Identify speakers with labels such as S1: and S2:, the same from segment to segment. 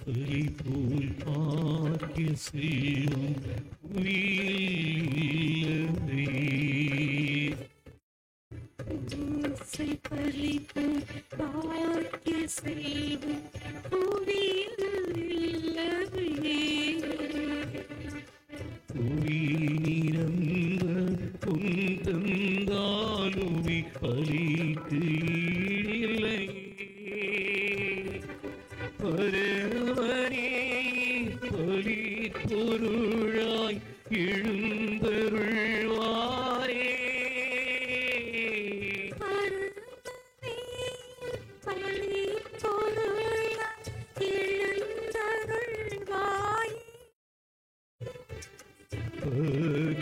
S1: பலி போல் பாக்கிய செல்வம்
S2: பலி போல் பாக்கிய செல்வம் புவியில்லையே.
S1: புவியிறந்த பொந்தந்தாலுமி பலிக்கு இல்லை. பரவரே பலி பொருளாய் எழுந்தருள்வாரே.
S2: பலி பொருளாய் எழுந்தருள்வாய்.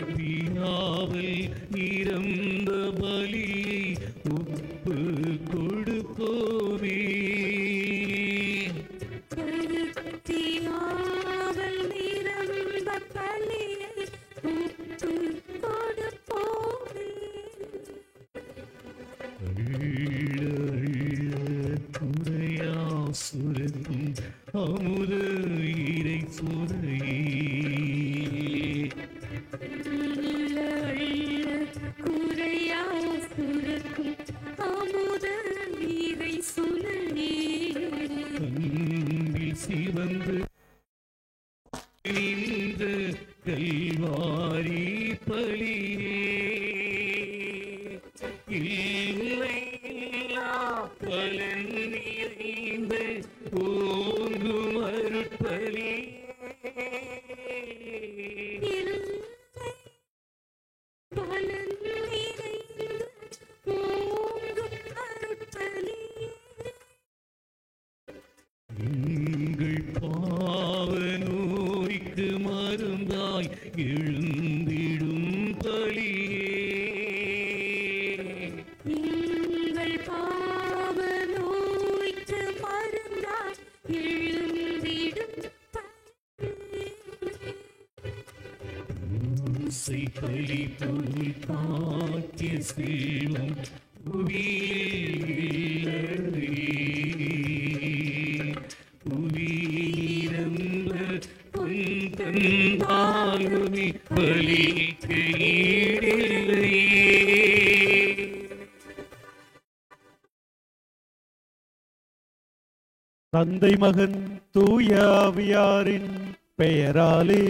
S1: பக்தியாவில் நிரந்த பலியை ஒப்பு கொடுப்போமே.
S2: பக்தியாவில் நிரந்த பலியை ஒப்பு கொடுப்போமே.
S1: குறையா சுரக்கும் அமுத இறை சுரையே.
S2: குறையா சுரக்கும் அமுத நீரை சுழலே.
S1: கண்ணில் சிவந்து நின்ற கல்வாரி பலியே. இல்லையில்லா பலன் நிறைந்த ஓங்கும் அருட்பலியே.
S2: பலன் நிறைந்த ஓங்கும் அருட்பலியே.
S1: எங்கள் பாவ நோய்க்கு மருந்தாய் எழுந்திடும் பலியே.
S2: எங்கள் பாவ நோய்க்கு மருந்தாய் எழுந்திடும் பலியே.
S1: பலி போல் பாக்கிய செல்வம் புவியிறந்த பொந்தந்தாலுமி பலிக்கு ஈடில்லையே.
S3: தந்தை மகன் தூய ஆவியாரின் பெயராலே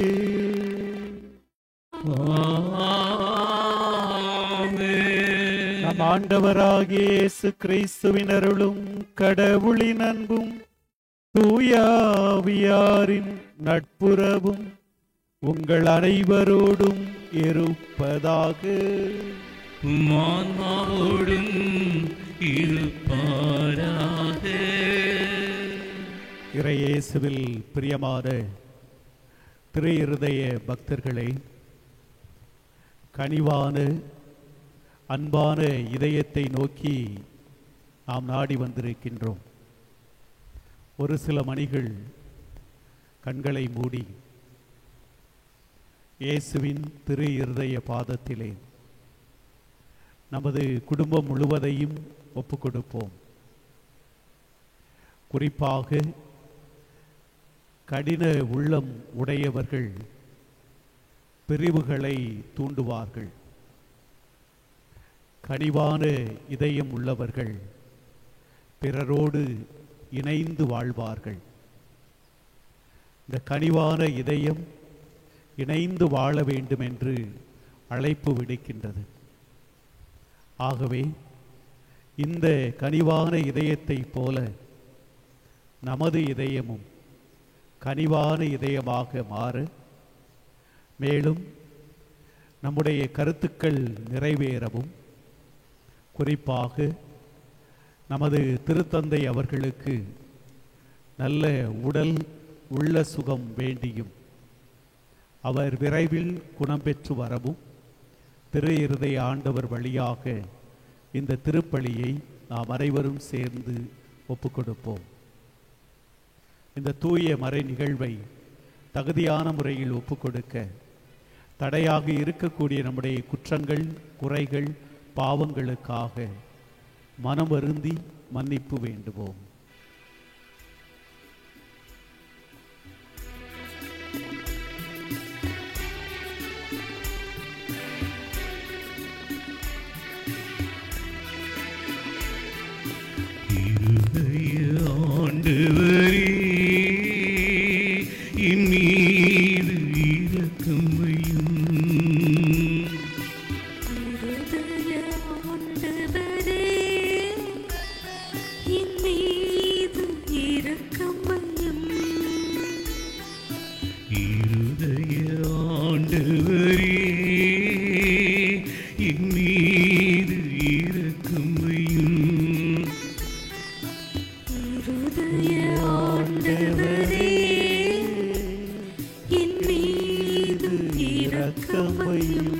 S1: ஆமென்.
S3: நம் ஆண்டவராகிய இயேசு கிறிஸ்துவின் அருளும் கடவுளின் அன்பும் தூய ஆவியாரின் நட்புறவும் உங்கள் அனைவரோடும் இருப்பதாக.
S1: மான்மாவோடும் இருப்பாராக.
S3: இறையேசுவில் பிரியமான திரு இருதய பக்தர்களே, கனிவான அன்பான இதயத்தை நோக்கி நாம் நாடி வந்திருக்கின்றோம். ஒரு சில மணிகள் கண்களை மூடி இயேசுவின் திரு இருதய பாதத்திலே நமது குடும்பம் முழுவதையும் ஒப்பு கொடுப்போம். குறிப்பாக கடின உள்ளம் உடையவர்கள் பிரிவுகளை தூண்டுவார்கள். கனிவான இதயம் உள்ளவர்கள் பிறரோடு இணைந்து வாழ்வார்கள். இந்த கனிவான இதயம் இணைந்து வாழ வேண்டும் என்று அழைப்பு விடுக்கின்றது. ஆகவே இந்த கனிவான இதயத்தை போல நமது இதயமும் கனிவான இதயமாக மாற, மேலும் நம்முடைய கருத்துக்கள் நிறைவேறவும், குறிப்பாக நமது திருத்தந்தை அவர்களுக்கு நல்ல உடல் உள்ள சுகம் வேண்டியும் அவர் விரைவில் குணம் பெற்று வரவும் திரு இருதய ஆண்டவர் வழியாக இந்த திருப்பலியை நாம் அனைவரும் சேர்ந்து ஒப்புக்கொடுப்போம். இந்த தூய மறை நிகழ்வை தகுதியான முறையில் ஒப்புக்கொடுக்க தடையாக இருக்கக்கூடிய நம்முடைய குற்றங்கள், குறைகள், பாவங்களுக்காக மனம் வருந்தி மன்னிப்பு வேண்டுவோம்.
S1: ஆண்டவரே என் மீது இரக்கம் வையும். இருதய ஆண்டவரே என் மீது இரக்கம் வையும்.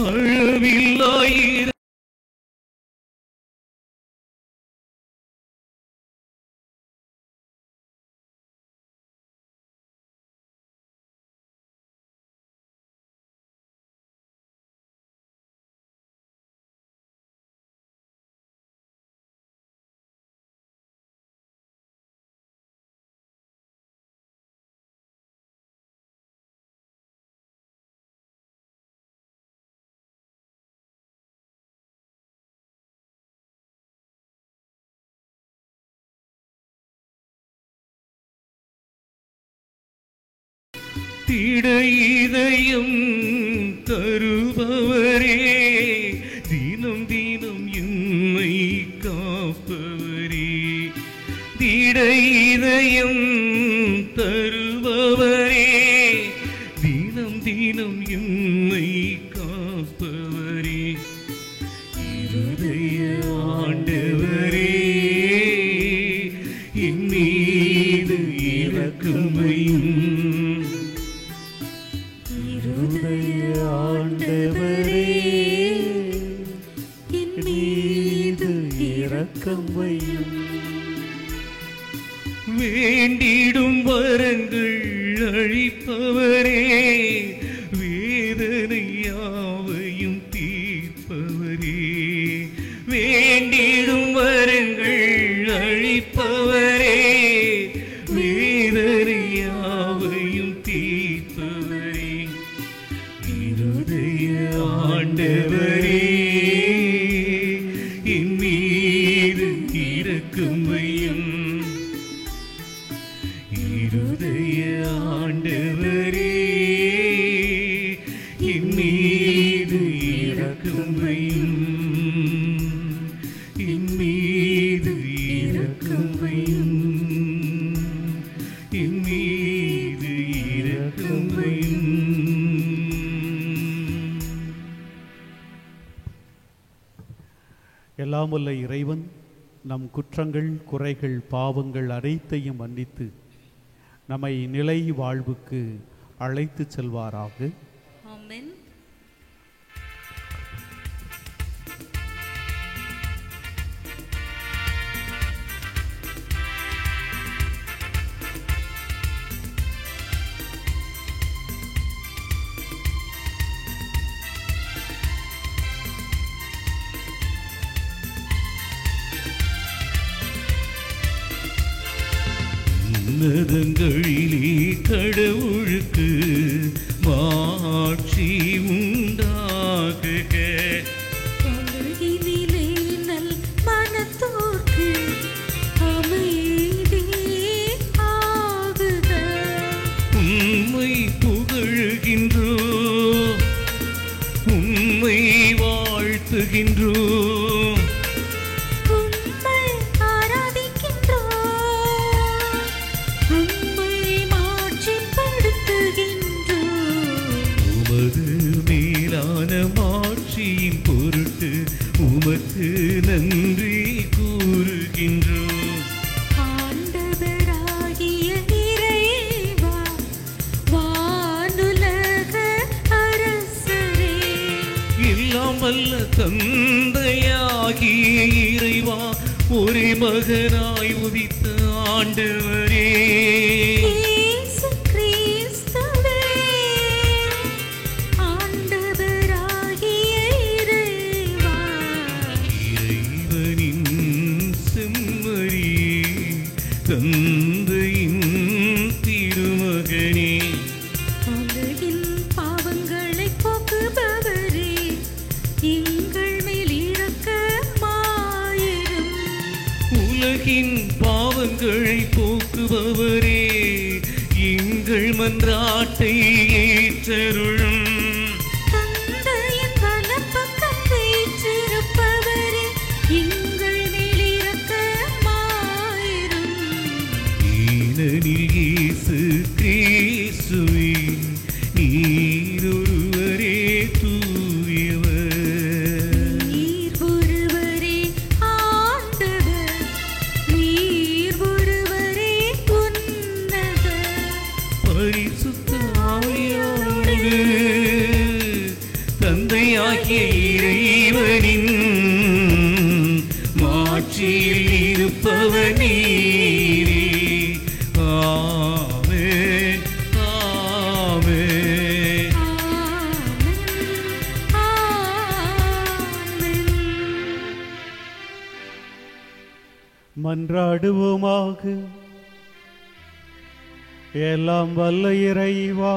S1: அளவில்லாயிர திட இதயம் தருபவரே, தினம் தினம் எம்மை காப்பவரே. திட இதயம் தருபவரே, தினம் தினம் எம்மை காப்பவரே. இருதய ஆண்டவரே என் மீது இரக்கம் வையும்.
S3: ஆண்டவரே என் மீது இரக்கம் வையும்.
S1: வேண்டிடும் வரங்கள் அழிப்பவரே, வேதனை யாவையும் தீர்ப்பவரே. வேண்டிடும் வரங்கள் அழிப்பவரே, வேதனை யாவையும் தீர்ப்பவரே. இருதய ஆண்டவரே என் மீது இரக்கம் வையும். இருதய ஆண்டவரே என் மீது இரக்கம் வையும். என் மீது இரக்கம் வையும். என் மீது இரக்கம் வையும்.
S3: எல்லாம் வல்ல இறைவன் நம் குற்றங்கள், குறைகள், பாவங்கள் அனைத்தையும் மன்னித்து நம்மை நிலை வாழ்வுக்கு அழைத்து செல்வாராக.
S2: ஆமென்.
S1: உன்னதங்களிலே கடவுளுக்கு மாட்சி உண்டாகுக.
S2: உலகினிலே நல் மனத்தோர்க்கு அமைதி ஆகுக.
S1: உம்மை புகழுகின்றோம், உம்மை வாழ்த்துகின்றோம்.
S2: உம்மை ஆராதிக்கின்றோம், உம்மை மாட்சிப்படுத்துகின்றோம்.
S1: உமது மேலான மாட்சியின் பொருட்டு உமக்கு நன்றி கூறுகின்றோம்.
S2: ஆண்டவராகிய இறைவா, வானுலக அரசரே,
S1: எல்லாம் வல்ல தந்தையாகிய இறைவா, ஒரே மகனாய் உதித்த ஆண்டவரே,
S2: இயேசு கிறிஸ்துவே,
S1: எங்கள் மன்றாட்டை ஏற்றருளும்.
S2: தந்தையின் வலப்பக்கம் வீற்றிருப்பவரே, எங்கள் மேல் இரக்கமாயிரும்.
S1: ஏனெனில் இயேசு கிறிஸ்துவே நீர் ஒருவரே தூயவர்.
S2: நீர் ஒருவரே ஆண்டவர், நீர் ஒருவரே உன்னதர்.
S1: பரிசுத்த ஆவியோடு தந்தையாகிய இறைவனின் மாட்சியில் இருப்பவர் நீரே. ஆமென், ஆமென்.
S2: ஆமென்.
S3: மன்றாடுவோமாக. எல்லாம் வல்ல இறைவா,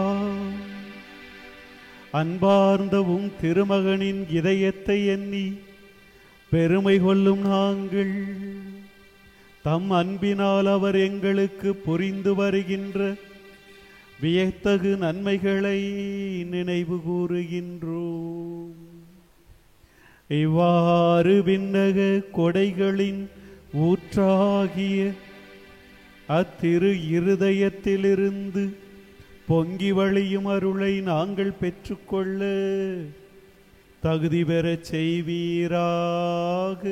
S3: அன்பார்ந்தவும் திருமகனின் இதயத்தை எண்ணி பெருமை கொள்ளும் நாங்கள் தம் அன்பினால் அவர் எங்களுக்கு புரிந்து வருகின்ற வியத்தகு நன்மைகளை நினைவு கூறுகின்றோம். இவ்வாறு விண்ணக கொடைகளின் ஊற்றாகிய அத்திரு இருதயத்திலிருந்து பொங்கி வழியும் அருளை நாங்கள் பெற்றுக்கொள்ள தகுதி பெறச் செய்வீராக.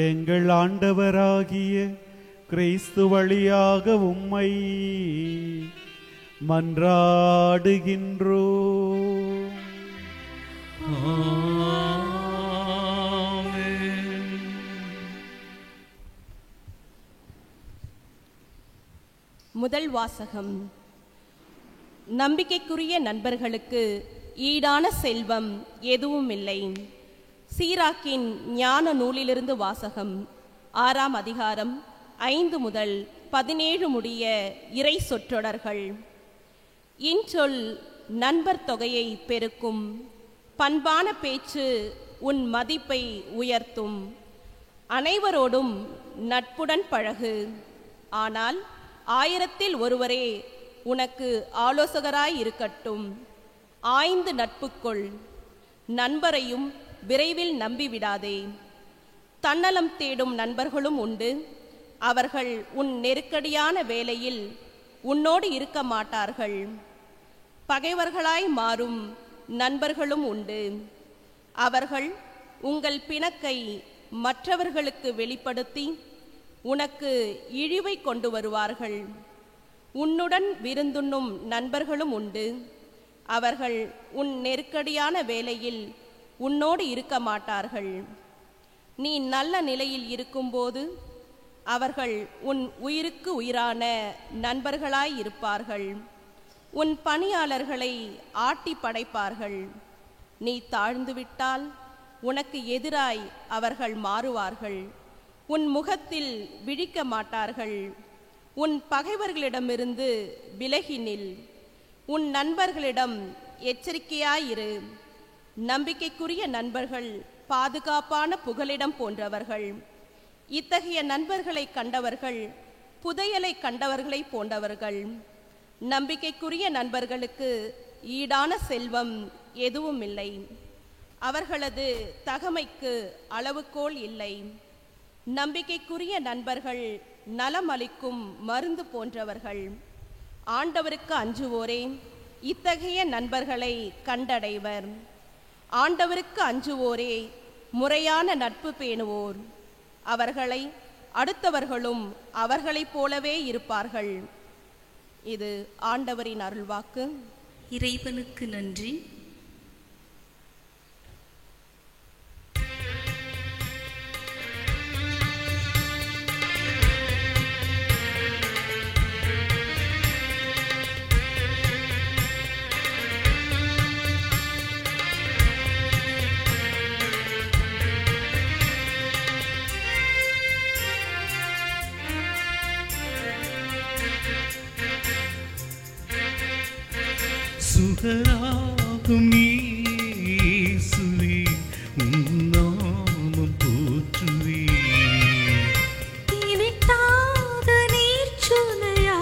S3: எங்கள் ஆண்டவராகிய கிறிஸ்து வழியாக உம்மை மன்றாடுகின்றோம்.
S1: ஆமென்.
S4: முதல் வாசகம். நம்பிக்கைக்குரிய நண்பர்களுக்கு ஈடான செல்வம் எதுவும் இல்லை. சீராக்கின் ஞான நூலிலிருந்து வாசகம். 6ஆம் அதிகாரம் 5 முதல் 17 முடிய இறை சொற்றொடர்கள். இன்சொல் நண்பர் தொகையை பெருக்கும், பண்பான பேச்சு உன் மதிப்பை உயர்த்தும். அனைவரோடும் நட்புடன் பழகு, ஆனால் 1000-ல் ஒருவரே உனக்கு ஆலோசகராய் இருக்கட்டும். ஆய்ந்து நட்புக்கொள், நண்பரையும் விரைவில் நம்பிவிடாதே. தன்னலம் தேடும் நண்பர்களும் உண்டு. அவர்கள் உன் நெருக்கடியான வேளையில் உன்னோடு இருக்க மாட்டார்கள். பகைவர்களாய் மாறும் நண்பர்களும் உண்டு. அவர்கள் உங்கள் பிணக்கை மற்றவர்களுக்கு வெளிப்படுத்தி உனக்கு இழிவை கொண்டு வருவார்கள். உன்னுடன் விருந்துண்ணும் நண்பர்களும் உண்டு. அவர்கள் உன் நெருக்கடியான வேளையில் உன்னோடு இருக்க மாட்டார்கள். நீ நல்ல நிலையில் இருக்கும்போது அவர்கள் உன் உயிருக்கு உயிரான நண்பர்களாய் இருப்பார்கள். உன் பணியாளர்களை ஆட்டி படைப்பார்கள். நீ தாழ்ந்துவிட்டால் உனக்கு எதிராய் அவர்கள் மாறுவார்கள். உன் முகத்தில் விழிக்க மாட்டார்கள். உன் பகைவர்களிடமிருந்து விலகி நில். உன் நண்பர்களிடம் எச்சரிக்கையாயிரு. நம்பிக்கைக்குரிய நண்பர்கள் பாதுகாப்பான புகலிடம் போன்றவர்கள். இத்தகைய நண்பர்களை கண்டவர்கள் புதையலை கண்டவர்களை போன்றவர்கள். நம்பிக்கைக்குரிய நண்பர்களுக்கு ஈடான செல்வம் எதுவும் இல்லை. அவர்களது தகமைக்கு அளவுகோல் இல்லை. நம்பிக்கைக்குரிய நண்பர்கள் நலமளிக்கும் மருந்து போன்றவர்கள். ஆண்டவருக்கு அஞ்சுவோரே இத்தகைய நண்பர்களை கண்டடைவர். ஆண்டவருக்கு அஞ்சுவோரே முறையான நட்பு பேணுவோர். அவர்களை அடுத்தவர்களும் அவர்களைப் போலவே இருப்பார்கள். இது ஆண்டவரின் அருள்வாக்கு.
S2: இறைவனுக்கு நன்றி.
S1: சுகராகும் இயேசுவே உம் நாமம் போற்றுவே.
S2: தீவிட்டாத நீர்ச்சுனையா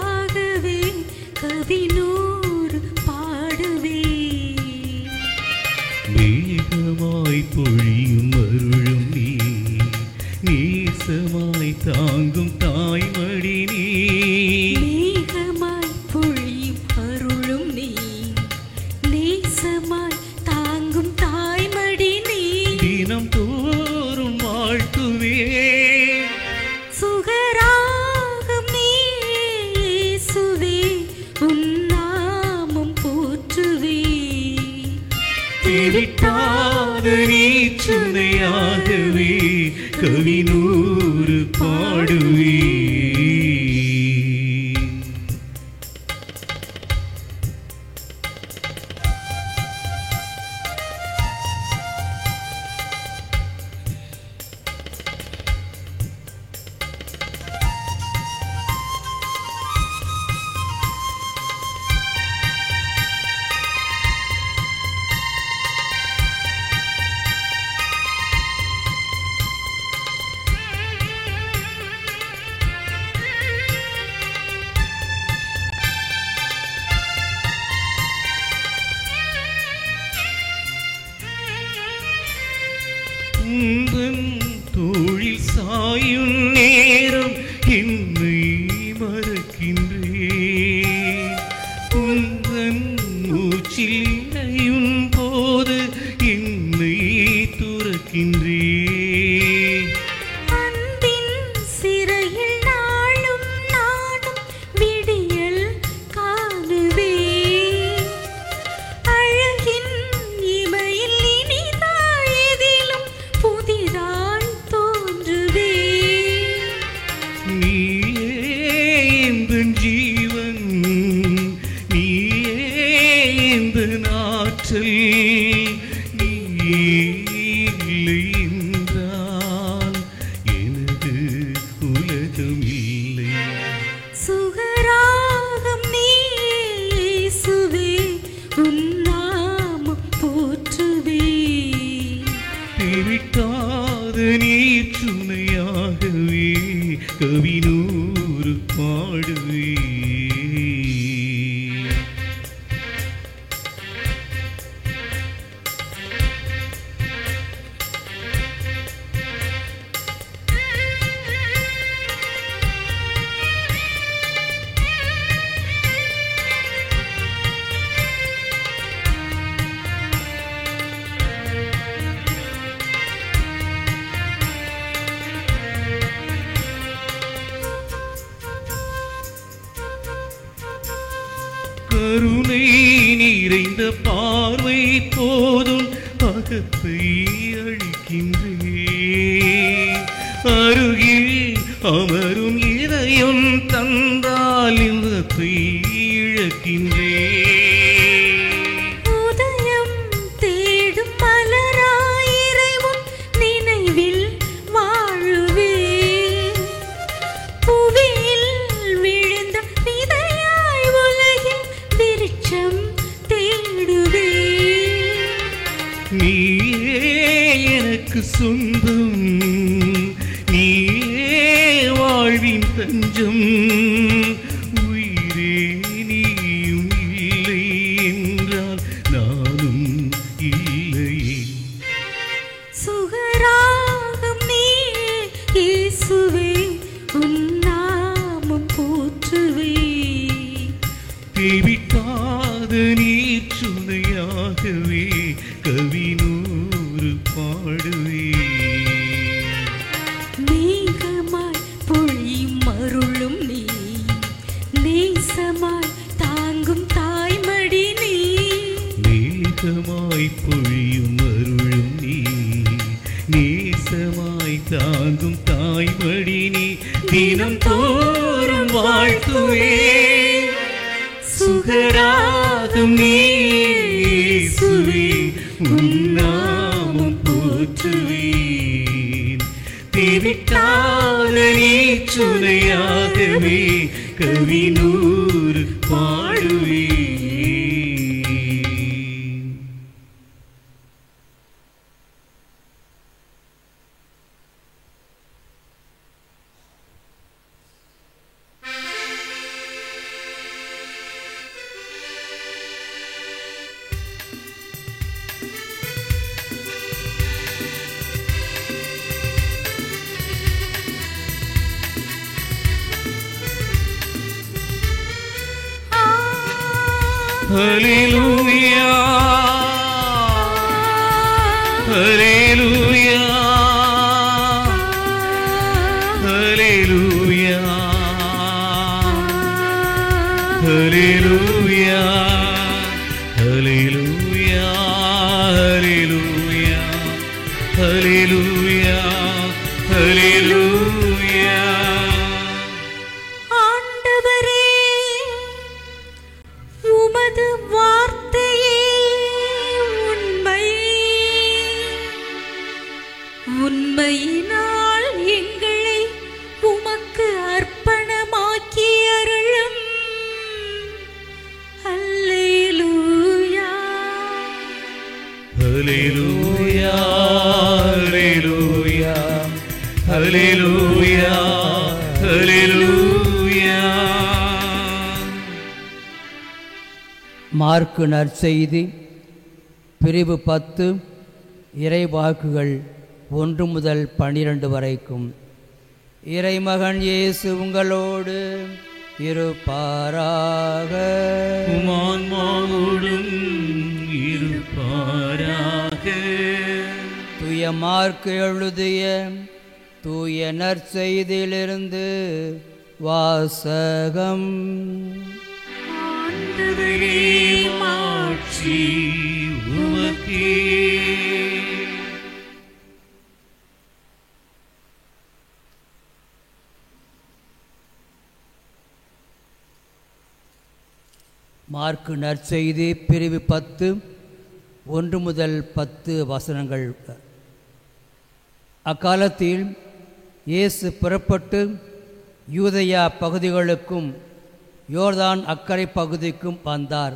S1: தெவிட்டாத நீச்சுனையாகவே கவினூறு பாடுவே. உந்தன் தோழில் சாயும் நேரம் என்னை மறக்கின்றேன். உந்தன் மூச்சில் இணையும் போது என்னை துறக்கின்றேன்.
S2: அன்பின் சிறையில் நாளும் நானும் விடியல் காணுவேன். அழகின் இமையில் இனிதாய் எதிலும் புதிதாய் தோன்றுவேன்.
S1: நீயே எந்தன் ஜீவன், நீயே எந்தன் ஆற்றல், நீயே இல்லை என்றால் எனது உலகம் இல்லை.
S2: சுகராகம் நீயே இயேசுவே, உன் நாமம் போற்றுவேன்.
S1: தெவிட்டாத நீச்சுனையாகவே கவினூறு பாடுவே. கருணை நிறைந்த பார்வை போதும் அகத்தை அழிக்கின்றேன். அருகில் அமரும் இதயம் தந்தால் இல்லத்தை இழக்கின்றேன்.
S2: உதயம் தேடும் மலராயிரைவும் நினைவில் வாழுவேன். புவியில் விழுந்த விதையாய் உலகில் விருட்சம் தேடுவேன்.
S1: நீயே எனக்கு சொந்தம், நீயே வாழ்வின் தஞ்சம். உயிரே நீயும் இல்லை என்றால் நானும் இல்லையே.
S2: சுகராகம் நீயே இயேசுவே, உன் நாமம் போற்றுவேன்.
S1: தெவிட்டாத நீச்சுனையாகவே கவினூறு பாடுவே.
S2: மேகமாய் பொழியும் அருளும் நீ, நேசமாய் தாங்கும் தாய்மடி நீ.
S1: மேகமாய் பொழியும் அருளும் நீ, நேசமாய் தாங்கும் தாய்மடி நீ. தினம் தோறும் வாழ்த்துவே. சுகராகும் நீசுவே, உன் நாமம் போற்றுவேன். தெவிட்டாத நீச்சுனையாகவே கவினூறு பாடுவேன். Hallelujah, Hallelujah, Hallelujah, Hallelujah, Hallelujah, Hallelujah. ஹல்லேலூயா ஹல்லேலூயா.
S2: ஆண்டவரே, உமது வார்த்தையே உண்மை. உண்மையினால் எங்களை உமக்கு அர்ப்பணமாக்கி அருளும். அல்லேலூயா
S1: ஹல்லேலூயா ஹல்லேலூயா ஹல்லேலூயா ஹல்லேலூயா.
S5: மார்க்கு நற்செய்தி பிரிவு 10 இறைவாக்குகள் 1 முதல் 12 வரைக்கும். இறைமகன் இயேசு உங்களோடு இருப்பாராக.
S1: உமான்மாவோடும் இருப்பாராக.
S5: தூய மார்க்கு எழுதிய தூய நற்செய்தியிலிருந்து வாசகம்.
S1: ஆண்டவரே, மாட்சி உமக்கே.
S5: மார்க்கு நற்செய்தி பிரிவு 10 1 முதல் 10 வசனங்கள். அக்காலத்தில் இயேசு புறப்பட்டு யூதேயா பகுதிகளுக்கும் யோர்தான் அக்கரை பகுதிக்கும் வந்தார்.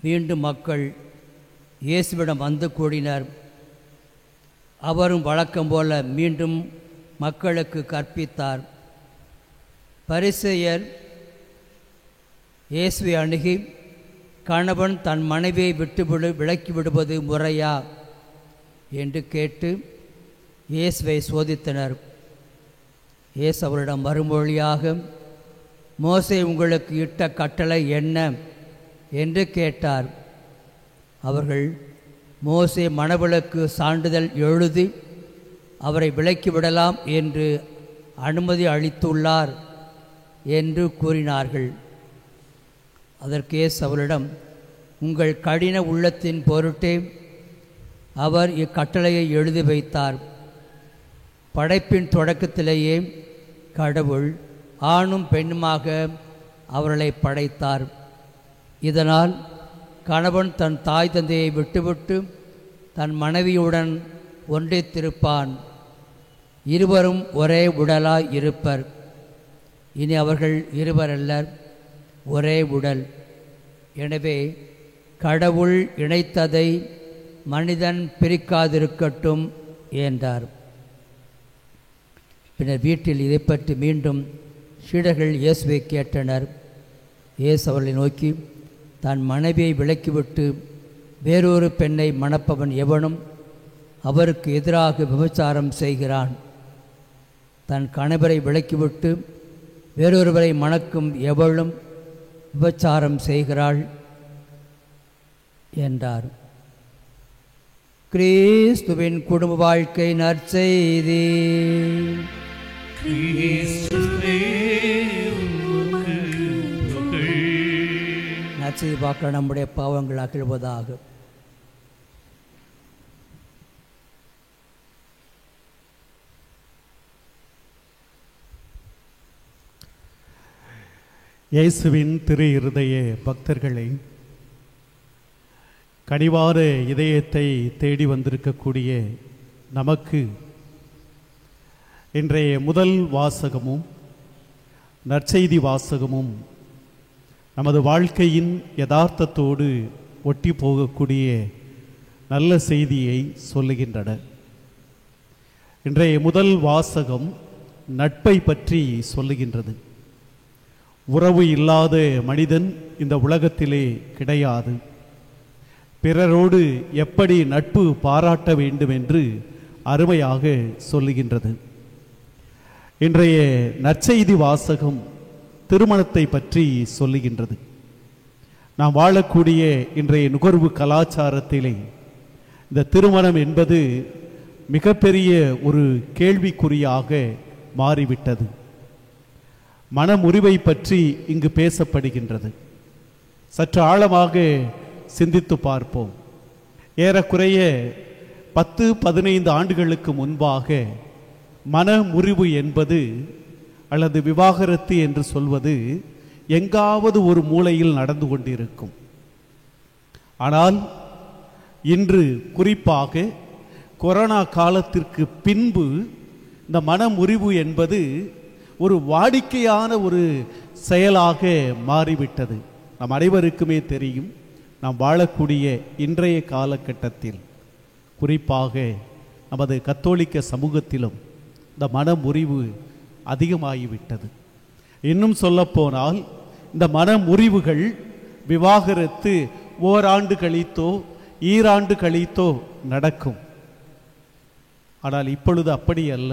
S5: மீண்டும் மக்கள் இயேசுவிடம் வந்து கூடினர். அவரும் வழக்கம் போல மீண்டும் மக்களுக்கு கற்பித்தார். பரிசேயர் இயேசுவை அணுகி, கணவன் தன் மனைவியை விலக்கி விடுவது முறையா என்று கேட்டு இயேசுவை சோதித்தனர். இயேசு அவரிடம் மறுமொழியாக, மோசே உங்களுக்கு இட்ட கட்டளை என்ன என்று கேட்டார். அவர்கள், மோசே மணவிலக்கு சான்றிதழ் எழுதி அவரை விலக்கிவிடலாம் என்று அனுமதி அளித்துள்ளார் என்று கூறினார்கள். அதற்கு இயேசு அவரிடம், உங்கள் கடின உள்ளத்தின் பொருட்டே அவர் இக்கட்டளையை எழுதி வைத்தார். படைப்பின் தொடக்கத்திலேயே கடவுள் ஆணும் பெண்ணுமாக அவர்களை படைத்தார். இதனால் கணவன் தன் தாய் தந்தையை விட்டுவிட்டு தன் மனைவியுடன் ஒன்றித்திருப்பான். இருவரும் ஒரே உடலாய் இருப்பர். இனி அவர்கள் இருவரல்லர், ஒரே உடல். எனவே கடவுள் இணைத்ததை மனிதன் பிரிக்காதிருக்கட்டும் என்றார். பின்னர் வீட்டில் இதை பற்றி மீண்டும் சீடர்கள் இயேசுவை கேட்டனர். இயேசு அவர்களை நோக்கி, தன் மனைவியை விலக்கிவிட்டு வேறொரு பெண்ணை மணப்பவன் எவனும் அவருக்கு எதிராக விபச்சாரம் செய்கிறான். தன் கணவரை விலக்கிவிட்டு வேறொருவரை மணக்கும் எவளும் விபச்சாரம் செய்கிறாள் என்றார். கிறிஸ்துவின் குடும்ப வாழ்க்கை நற்செய்தி. நற்செய்தி பார்க்க நம்முடைய பாவங்கள் அகழ்வதாக.
S3: இயேசுவின் திரு இருதய பக்தர்களை, கனிவார இதயத்தை தேடி வந்திருக்கக்கூடிய நமக்கு இன்றைய முதல் வாசகமும் நற்செய்தி வாசகமும் நமது வாழ்க்கையின் யதார்த்தத்தோடு ஒட்டி போகக்கூடிய நல்ல செய்தியை சொல்லுகின்றன. இன்றைய முதல் வாசகம் நட்பை பற்றி சொல்லுகின்றது. உறவு இல்லாத மனிதன் இந்த உலகத்திலே கிடையாது. பிறரோடு எப்படி நட்பு பாராட்ட வேண்டும் என்று அருமையாக சொல்லுகின்றது. இன்றைய நற்செய்தி வாசகம் திருமணத்தை பற்றி சொல்லுகின்றது. நாம் வாழக்கூடிய இன்றைய நுகர்வு கலாச்சாரத்திலே இந்த திருமணம் என்பது மிகப்பெரிய ஒரு கேள்விக்குறியாக மாறிவிட்டது. மனமுறிவை பற்றி இங்கு பேசப்படுகின்றது. சற்று ஆழமாக சிந்தித்து பார்ப்போம். ஏறக்குறைய 10-15 ஆண்டுகளுக்கு முன்பாக மன முறிவு என்பது அல்லது விவாகரத்து என்று சொல்வது எங்காவது ஒரு மூலையில் நடந்து கொண்டிருக்கும். ஆனால் இன்று குறிப்பாக கொரோனா காலத்திற்கு பின்பு இந்த மன முறிவு என்பது ஒரு வாடிக்கையான ஒரு செயலாக மாறிவிட்டது. நம் அனைவருக்குமே தெரியும், நாம் வாழக்கூடிய இன்றைய காலகட்டத்தில் குறிப்பாக நமது கத்தோலிக்க சமூகத்திலும் இந்த மன முறிவு அதிகமாகிவிட்டது. இன்னும் சொல்லப்போனால் இந்த மன முறிவுகள் விவாகரத்து ஓராண்டு கழித்தோ ஈராண்டு கழித்தோ நடக்கும். ஆனால் இப்பொழுது அப்படி அல்ல.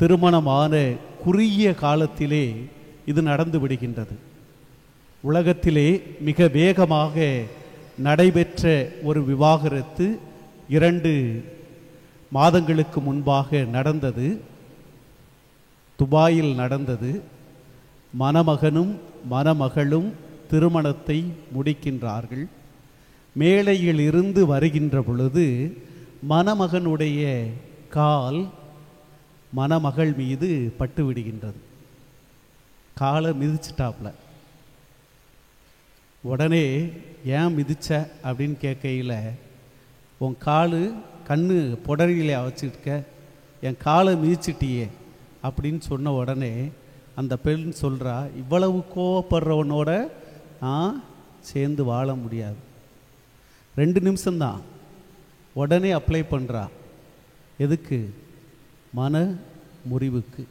S3: திருமணமான குறுகிய காலத்திலே இது நடந்து விடுகின்றது. உலகத்திலே மிக வேகமாக நடைபெற்ற ஒரு விவாகரத்து 2 மாதங்களுக்கு முன்பாக நடந்தது. துபாயில் நடந்தது. மணமகனும் மணமகளும் திருமணத்தை முடிக்கின்றார்கள். மேடையில் இருந்து வருகின்ற பொழுது மணமகனுடைய கால் மணமகள் மீது பட்டு விடுகின்றது. காலை மிதிச்சிட்டாப்ல. உடனே ஏன் மிதிச்ச அப்படின்னு கேட்கையில், உன் காலு கண்ணு புடரியிலே வச்சுருக்க, என் காலை மிதிச்சிட்டியே அப்படின்னு சொன்ன உடனே அந்த பெண் சொல்கிறா, இவ்வளவு கோவப்படுறவனோட நான் சேர்ந்து வாழ முடியாது. 2 நிமிஷம்தான். உடனே அப்ளை பண்ணுறா. எதுக்கு? மன முறிவுக்கு.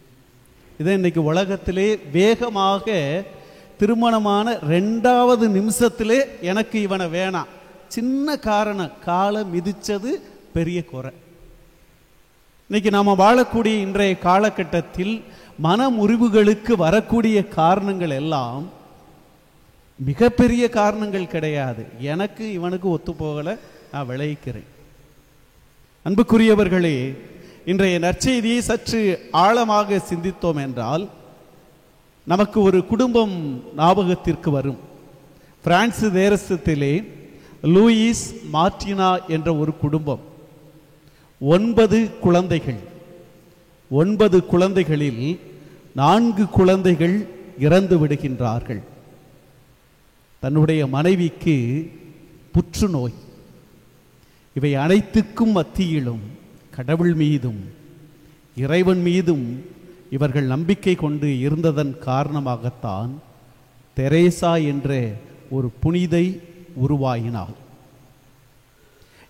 S3: இதை இன்னைக்கு உலகத்திலே வேகமாக திருமணமான 2வது நிமிஷத்திலே எனக்கு இவனை வேணாம். சின்ன காரணம், காலை மிதிச்சது பெரிய குறை. இன்னைக்கு நாம் வாழக்கூடிய இன்றைய காலகட்டத்தில் மன முறிவுகளுக்கு வரக்கூடிய காரணங்கள் எல்லாம் மிகப்பெரிய காரணங்கள் கிடையாது. எனக்கு இவனுக்கு ஒத்து போகலை, நான் விளைவிக்கிறேன். அன்புக்குரியவர்களே, இன்றைய நற்செய்தியை சற்று ஆழமாக சிந்தித்தோம் என்றால் நமக்கு ஒரு குடும்பம் ஞாபகத்திற்கு வரும். பிரான்ஸ் தேசத்திலே லூயிஸ் மார்டினா என்ற ஒரு குடும்பம். 9 குழந்தைகள். 9 குழந்தைகளில் 4 குழந்தைகள் இறந்து விடுகின்றார்கள். தன்னுடைய மனைவிக்கு புற்றுநோய். இவை அனைத்துக்கும் மத்தியிலும் கடவுள் மீதும் இறைவன் மீதும் இவர்கள் நம்பிக்கை கொண்டு இருந்ததன் காரணமாகத்தான் தெரேசா என்ற ஒரு புனிதை உருவாயினாள்.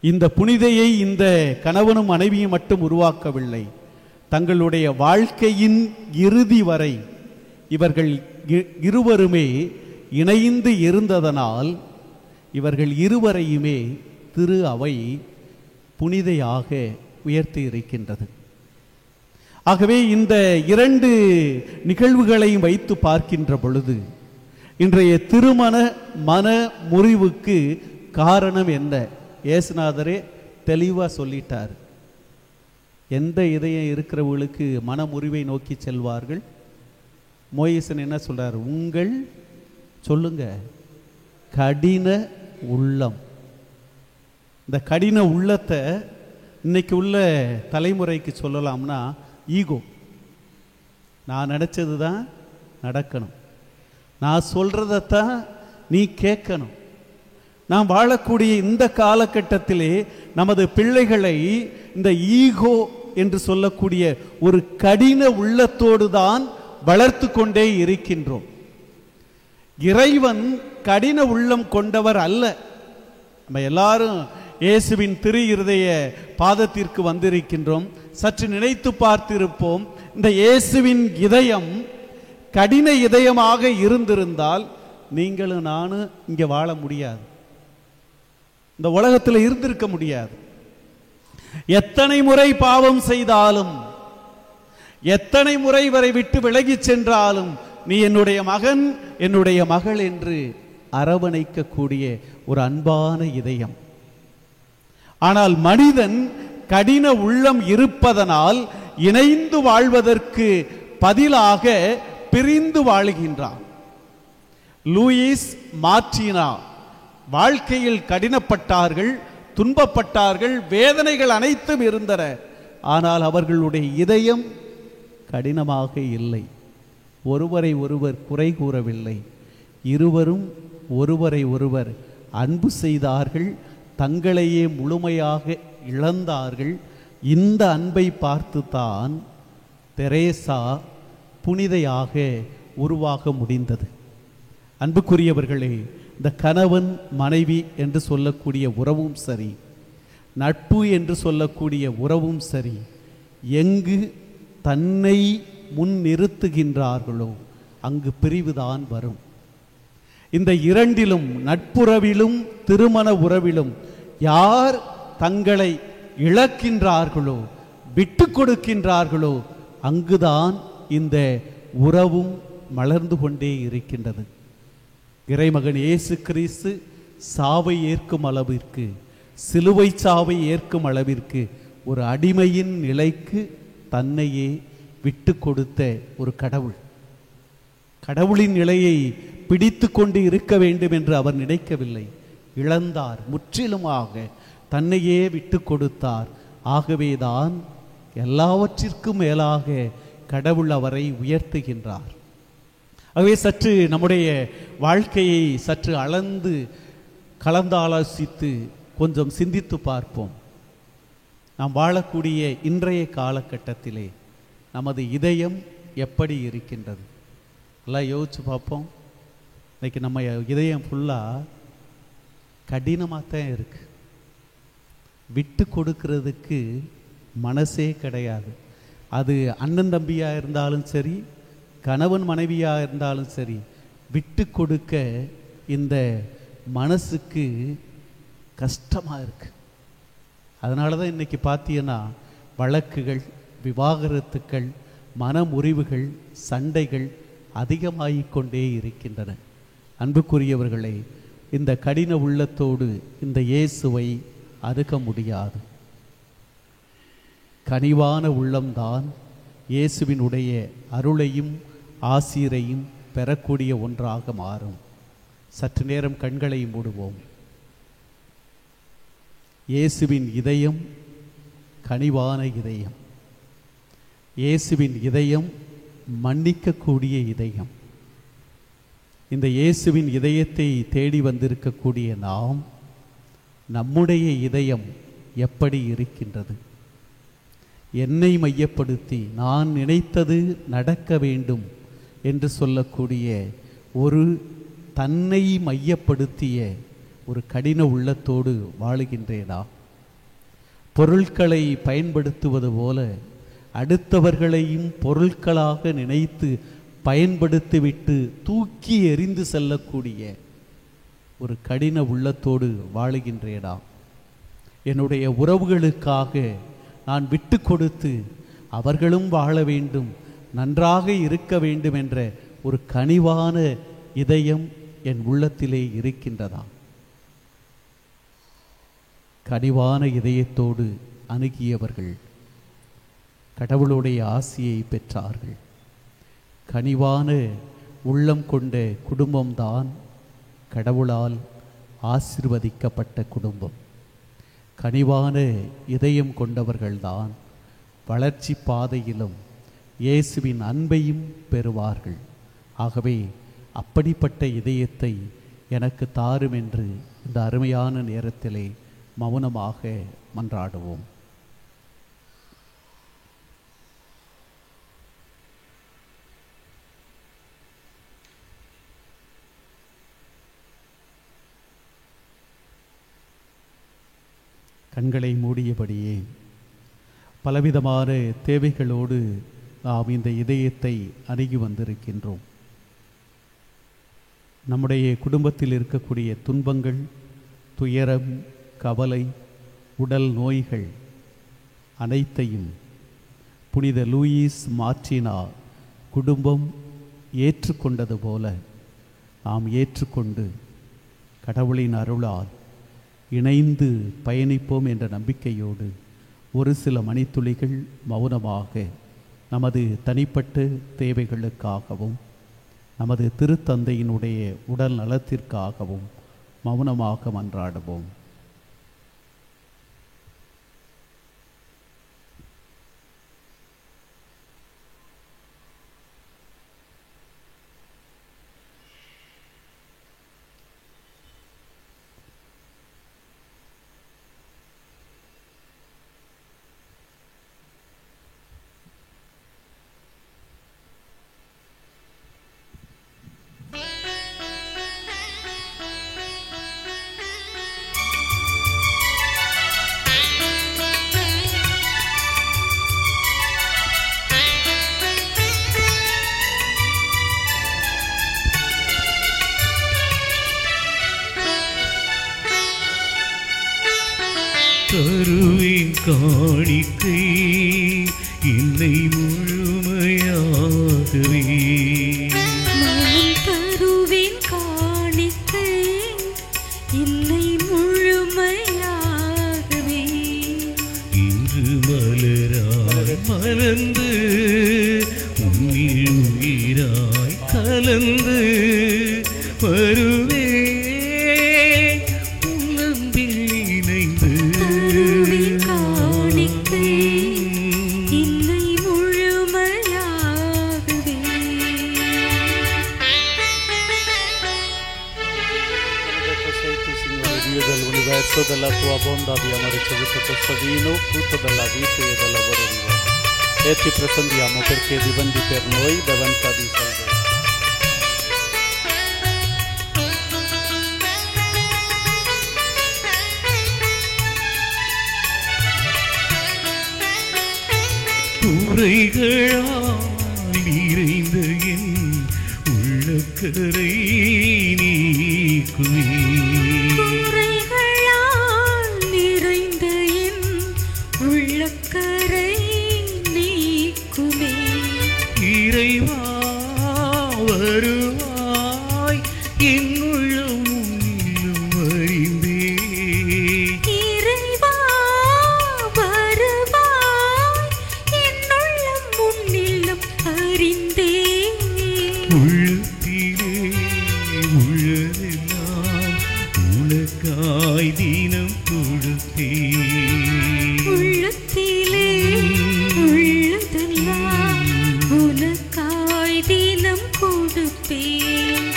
S3: இந்த புனிதையை இந்த கணவனும் மனைவியும் மட்டும் உருவாக்கவில்லை. தங்களுடைய வாழ்க்கையின் இறுதி வரை இவர்கள் இருவருமே இணைந்து இருந்ததனால் இவர்கள் இருவரையுமே திரு அவை புனிதையாக உயர்த்தி இருக்கின்றது. ஆகவே இந்த 2 நிகழ்வுகளையும் வைத்து பார்க்கின்ற பொழுது இன்றைய திருமண மன முறிவுக்கு காரணம் என்ன? இயேசுநாதரே தெளிவாக சொல்லிட்டார். எந்த இதயம் இருக்கிறவர்களுக்கு மன முறிவை நோக்கி செல்வார்கள்? மோயிசன் என்ன சொல்றார்? உங்கள் சொல்லுங்க கடின உள்ளம். இந்த கடின உள்ளத்தை இன்னைக்கு உள்ள தலைமுறைக்கு சொல்லலாம்னா ஈகோ. நான் நினைச்சது தான் நடக்கணும், நான் சொல்றதைத்தான் நீ கேட்கணும். நாம் வாழக்கூடிய இந்த காலகட்டத்திலே நமது பிள்ளைகளை இந்த ஈகோ என்று சொல்லக்கூடிய ஒரு கடின உள்ளத்தோடு தான் வளர்த்து கொண்டே இருக்கின்றோம். இறைவன் கடின உள்ளம் கொண்டவர் அல்ல. நம்ம எல்லாரும் இயேசுவின் திரு இருதய பாதத்திற்கு வந்திருக்கின்றோம். சற்று நினைத்து பார்த்திருப்போம், இந்த இயேசுவின் இதயம் கடின இதயமாக இருந்திருந்தால் நீங்களும் நானும் இங்கே வாழ முடியாது, இந்த உலகத்தில் இருந்திருக்க முடியாது. எத்தனை முறை பாவம் செய்தாலும், எத்தனை முறை வரை விட்டு விலகி சென்றாலும் நீ என்னுடைய மகன் என்னுடைய மகள் என்று அரவணைக்கக்கூடிய ஒரு அன்பான இதயம். ஆனால் மனிதன் கடின உள்ளம் இருப்பதனால் இணைந்து வாழ்வதற்கு பதிலாக பிரிந்து வாழுகின்றான். லூயிஸ் மார்டினா வாழ்க்கையில் கடினப்பட்டார்கள், துன்பப்பட்டார்கள், வேதனைகள் அனைத்தும் இருந்தன. ஆனால் அவர்களுடைய இதயம் கடினமாக இல்லை. ஒருவரை ஒருவர் குறை கூறவில்லை. இருவரும் ஒருவரை ஒருவர் அன்பு செய்தார்கள், தங்களையே முழுமையாக இழந்தார்கள். இந்த அன்பை பார்த்துத்தான் தெரேசா புனிதையாக உருவாக முடிந்தது. அன்புக்குரியவர்களே, இந்த கணவன் மனைவி என்று சொல்லக்கூடிய உறவும் சரி, நட்பு என்று சொல்லக்கூடிய உறவும் சரி, எங்கு தன்னை முன் நிறுத்துகின்றார்களோ அங்கு பிரிவுதான் வரும். இந்த இரண்டிலும், நட்புறவிலும் திருமண உறவிலும், யார் தங்களை இழக்கின்றார்களோ, விட்டு கொடுக்கின்றார்களோ, அங்குதான் இந்த உறவும் மலர்ந்து கொண்டே இருக்கின்றது. இறைமகன் இயேசு கிறிஸ்து சாவை ஏற்கும் அளவிற்கு, சிலுவை சாவை ஏற்கும் அளவிற்கு ஒரு அடிமையின் நிலைக்கு தன்னையே விட்டு கொடுத்த ஒரு கடவுள். கடவுளின் நிலையை பிடித்து கொண்டு இருக்க வேண்டும் என்று அவர் நினைக்கவில்லை. இழந்தார், முற்றிலுமாக தன்னையே விட்டு கொடுத்தார். ஆகவேதான் எல்லாவற்றிற்கும் மேலாக கடவுள் அவரை உயர்த்துகின்றார். ஆகவே சற்று நம்முடைய வாழ்க்கையை சற்று கலந்தாலோசித்து கொஞ்சம் சிந்தித்து பார்ப்போம். நாம் வாழக்கூடிய இன்றைய காலகட்டத்திலே நமது இதயம் எப்படி இருக்கின்றது? எல்லாம் யோசிச்சு பார்ப்போம். இன்னைக்கு நம்ம இதயம் ஃபுல்லாக கடினமாக தான் இருக்கு. விட்டு கொடுக்கிறதுக்கு மனசே கிடையாது. அது அண்ணன் தம்பியாக இருந்தாலும் சரி, கணவன் மனைவியாக இருந்தாலும் சரி, விட்டு கொடுக்க இந்த மனசுக்கு கஷ்டமாக இருக்கு. அதனால தான் இன்றைக்கி பார்த்தீங்கன்னா வழக்குகள், விவாகரத்துக்கள், மனமுறிவுகள், சண்டைகள் அதிகமாகிக்கொண்டே இருக்கின்றன. அன்புக்குரியவர்களே, இந்த கடின உள்ளத்தோடு இந்த இயேசுவை அணுக முடியாது. கனிவான உள்ளம்தான் இயேசுவினுடைய அருளையும் ஆசீரையும் பெறக்கூடிய ஒன்றாக மாறும். சற்று நேரம் கண்களை மூடுவோம். இயேசுவின் இதயம் கனிவான இதயம். இயேசுவின் இதயம் மன்னிக்கக்கூடிய இதயம். இந்த இயேசுவின் இதயத்தை தேடி வந்திருக்கக்கூடிய நாம், நம்முடைய இதயம் எப்படி இருக்கின்றது? என்னை மையப்படுத்தி நான் நினைத்தது நடக்க வேண்டும் என்று சொல்லக்கூடிய ஒரு தன்னை மையப்படுத்திய ஒரு கடின உள்ளத்தோடு வாழுகின்றேனா? பொருட்களை பயன்படுத்துவது போல அடுத்தவர்களையும் பொருட்களாக நினைத்து பயன்படுத்திவிட்டு தூக்கி எறிந்து செல்லக்கூடிய ஒரு கடின உள்ளத்தோடு வாழுகின்றேனா? என்னுடைய உறவுகளுக்காக நான் விட்டு கொடுத்து அவர்களும் வாழ வேண்டும், நன்றாக இருக்க வேண்டும் என்ற ஒரு கனிவான இதயம் என் உள்ளத்திலே இருக்கின்றதா? கனிவான இதயத்தோடு அணுகியவர்கள் கடவுளுடைய ஆசியை பெற்றார்கள். கனிவான உள்ளம் கொண்ட குடும்பம்தான் கடவுளால் ஆசிர்வதிக்கப்பட்ட குடும்பம். கனிவான இதயம் கொண்டவர்கள்தான் வளர்ச்சி பாதையிலும் இயேசுவின் அன்பையும் பெறுவார்கள். ஆகவே அப்படிப்பட்ட இதயத்தை எனக்கு தாரும் என்று இந்த அருமையான நேரத்திலே மௌனமாக மன்றாடுவோம். கண்களை மூடியபடியே பலவிதமான தேவைகளோடு நாம் இந்த இதயத்தை அணுகி வந்திருக்கின்றோம். நம்முடைய குடும்பத்தில் இருக்கக்கூடிய துன்பங்கள், துயரம், கவலை, உடல் நோய்கள் அனைத்தையும் புனித லூயிஸ் மார்ட்டினா குடும்பம் ஏற்றுக்கொண்டது போல நாம் ஏற்றுக்கொண்டு கடவுளின் அருளால் இணைந்து பயணிப்போம் என்ற நம்பிக்கையோடு ஒரு சில மணித்துளிகள் மௌனமாக நமது தனிப்பட்ட தேவைகளுக்காகவும் நமது திருத்தந்தையினுடைய உடல் நலத்திற்காகவும் மௌனமாக மன்றாடுவோம்.
S1: தருவேன் காணிக்கை என்னை முழுமையாகவே.
S2: மனம் தருவேன் காணிக்கை என்னை முழுமையாகவே.
S1: இன்று மலராய் மலர்ந்து உன்னில் உயிராய் கலந்து வருவே உன்னம்பில் இணைந்து.
S2: தருவேன் காணிக்கை என்னை முழுமையாகவே.
S3: Dio dell'universo, della tua bontà abbiamo ricevuto questo vino, frutto della vita e del lavoro di Dio. E ti presendiamo perché diventi per noi davanti di salvezza.
S1: குறைகளால் நிறைந்த என் உள்ளக்கரை நீக்குவே.
S2: குறைகளால் நிறைந்த என் உள்ளக்கரை நீக்குமே.
S1: இறைவா வருவாய் என் உள்ளம் உன்னிலும் அறிந்தே.
S2: இறைவா வருவாய் என் உள்ளம் முன்னிலும் அறிந்தே.
S1: உள்ளத்திலே உள்ளதெல்லாம் உனக்காய் தினம் கொடுத்தேன்.
S2: உள்ளத்திலே உள்ளதெல்லாம் உனக்காய் தினம் கொடுப்பேன்.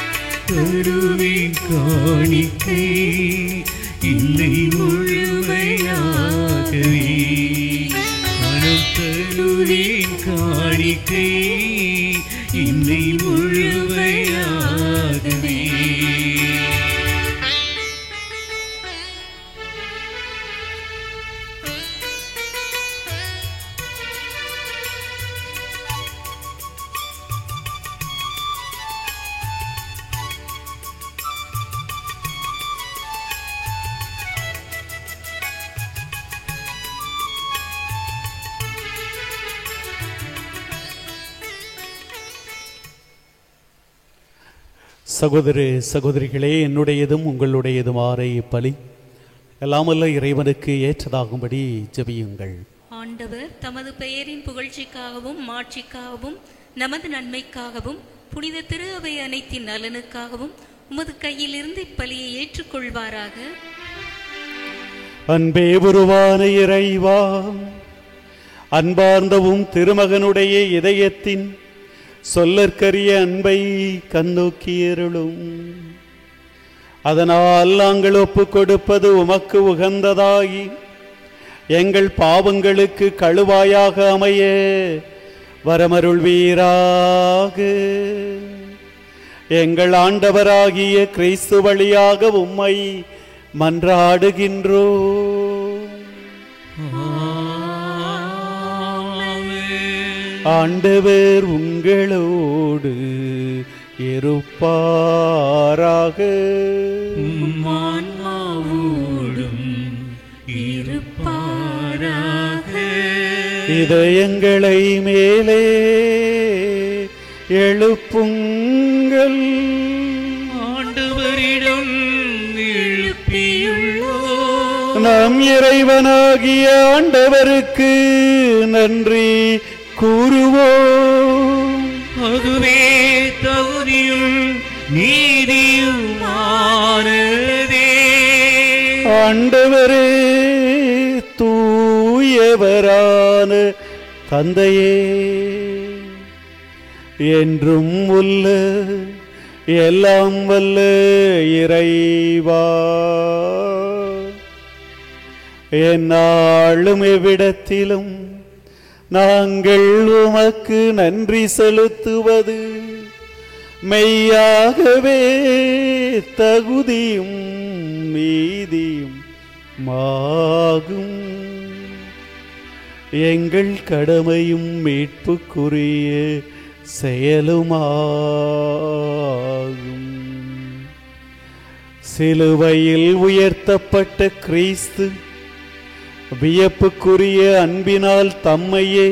S1: தருவேன் காணிக்கை இல்லை முழுமையாகவே. மனம் தருவேன் காணிக்கை இல்லை முழுமையாகவே.
S3: சகோதர சகோதரிகளே, என்னுடையதும் உங்களுடையதுமான இப்பலி எல்லாமல்ல இறைவனுக்கு ஏற்றதாகும்படி ஜெபியுங்கள்.
S2: ஆண்டவர் தமது பெயரின் புகழ்ச்சிக்காகவும் மாட்சிக்காகவும் நமது நன்மைக்காகவும் புனித திரு அவை அனைத்தின் நலனுக்காகவும் உமது கையிலிருந்து இப்பலியை ஏற்றுக்கொள்வாராக.
S3: அன்பே உருவான இறைவா, அன்பார்ந்தவும் திருமகனுடைய இதயத்தின் சொல்லற்கரிய அன்பை கண்ணோக்கியருளும். அதனால் நாங்கள் ஒப்பு கொடுப்பது உமக்கு உகந்ததாகி எங்கள் பாவங்களுக்கு கழுவாயாக அமைய வரமருள்வீராக. எங்கள் ஆண்டவராகிய கிறிஸ்து வழியாக உம்மை மன்றாடுகின்றோம். ஆண்டவர் உங்களோடு இருப்பாராக.
S1: ஆன்மாவோடும் இருப்பாராக.
S3: இதயங்களை மேலே எழுப்புங்கள்.
S1: ஆண்டவரிடம் எழுப்பியுள்ளோம்.
S3: நம் இறைவனாகிய ஆண்டவருக்கு நன்றி கூறுவோம்.
S1: அதுவே தகுதியும் நீதியுமானதே.
S3: ஆண்டவரே, தூயவரான தந்தையே, என்றும் உள்ள எல்லாம் வல்ல இறைவா, எந்நாளும் எவ்விடத்திலும் நாங்கள் உமக்கு நன்றி செலுத்துவது மெய்யாகவே தகுதியும் நீதியும் மாகும். எங்கள் கடமையும் மீட்புக்குரிய செயலுமாகும். சிலுவையில் உயர்த்தப்பட்ட கிறிஸ்து வியப்புக்குரிய அன்பினால் தம்மையே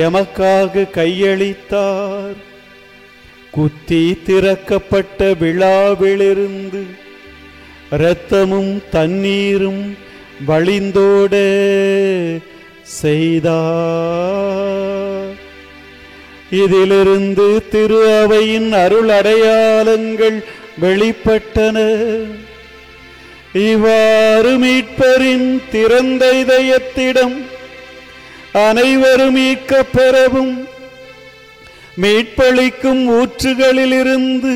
S3: எமக்காக கையளித்தார். குத்தி திறக்கப்பட்ட விழாவிலிருந்து இரத்தமும் தண்ணீரும் வழிந்தோட செய்தார். இதிலிருந்து திரு அவையின் அருள் அடையாளங்கள் வெளிப்பட்டன. இவ்வாறு மீட்பரின் திறந்த இதயத்திடம் அனைவரும் மீட்கப் பெறவும் மீட்பளிக்கும் ஊற்றுகளிலிருந்து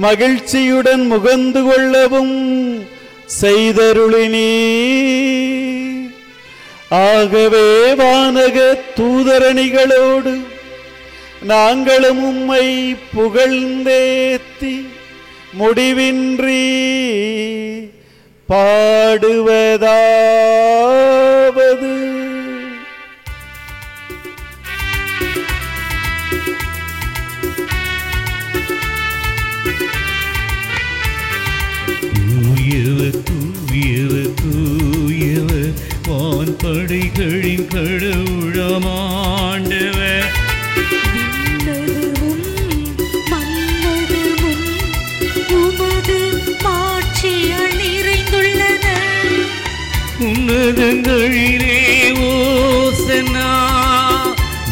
S3: மகிழ்ச்சியுடன் முகந்து கொள்ளவும் செய்தருளினீ. ஆகவே வானக தூதரணிகளோடு நாங்களும் உம்மை புகழ்ந்தேத்தி முடிவின்றி பாடுவதாவது.
S1: தூயவர் தூயவர் தூயவர் வான்படைகளின் கடவுளமாண்டவர். உன்னதங்களிலே ஓசன்னா,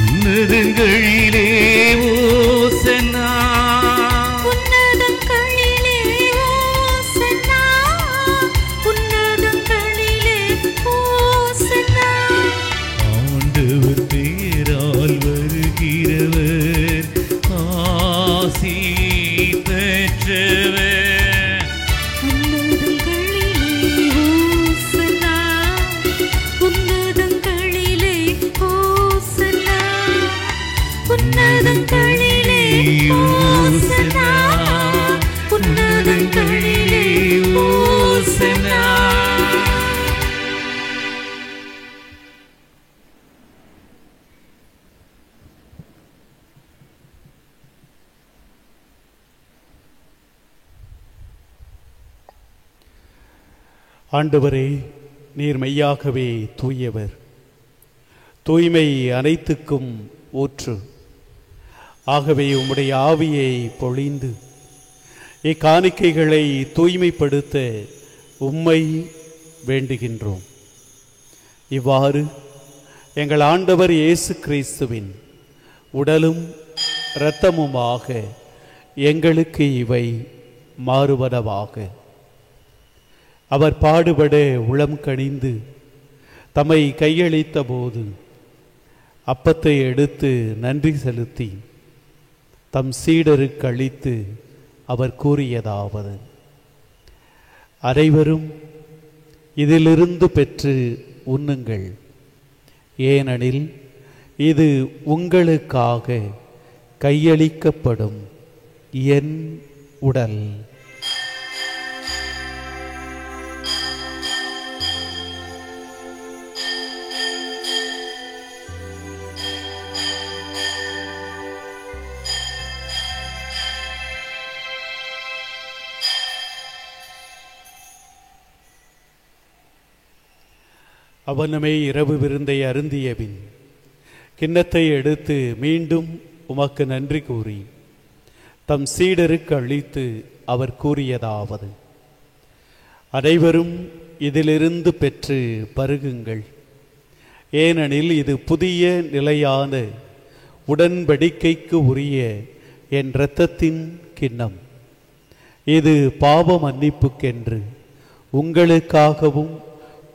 S1: உன்னதங்களிலே ஓசன்னா,
S2: உன்னதங்களிலே ஓசன்னா, உன்னதங்களிலே ஓசன்னா.
S1: ஆண்டவர் பேரால் வருகிறவர் ஆசி பெற்றவர்.
S3: ஆண்டவரே, நீர் மெய்யாகவே தூயவர், தூய்மை அனைத்துக்கும் ஊற்று. ஆகவே உம்முடைய ஆவியை பொழிந்து இக்காணிக்கைகளை தூய்மைப்படுத்த உம்மை வேண்டுகின்றோம். இவ்வாறு எங்கள் ஆண்டவர் இயேசு கிறிஸ்துவின் உடலும் இரத்தமுமாக எங்களுக்கு இவை மாறுவனவாக. அவர் பாடுபட உளம் கனிந்து தம்மை கையளித்த போது அப்பத்தை எடுத்து நன்றி செலுத்தி தம் சீடருக்கு அளித்து அவர் கூறியதாவது: அனைவரும் இதிலிருந்து பெற்று உண்ணுங்கள், ஏனெனில் இது உங்களுக்காக கையளிக்கப்படும் என் உடல். அவனுமே இரவு விருந்தை அருந்தியபின் கிண்ணத்தை எடுத்து மீண்டும் உமக்கு நன்றி கூறி தம் சீடருக்கு அளித்து அவர் கூறியதாவது: அனைவரும் இதிலிருந்து பெற்று பருகுங்கள், ஏனெனில் இது புதிய நிலையான உடன்படிக்கைக்கு உரிய என் இரத்தத்தின் கிண்ணம். இது பாவ மன்னிப்புக்கென்று உங்களுக்காகவும்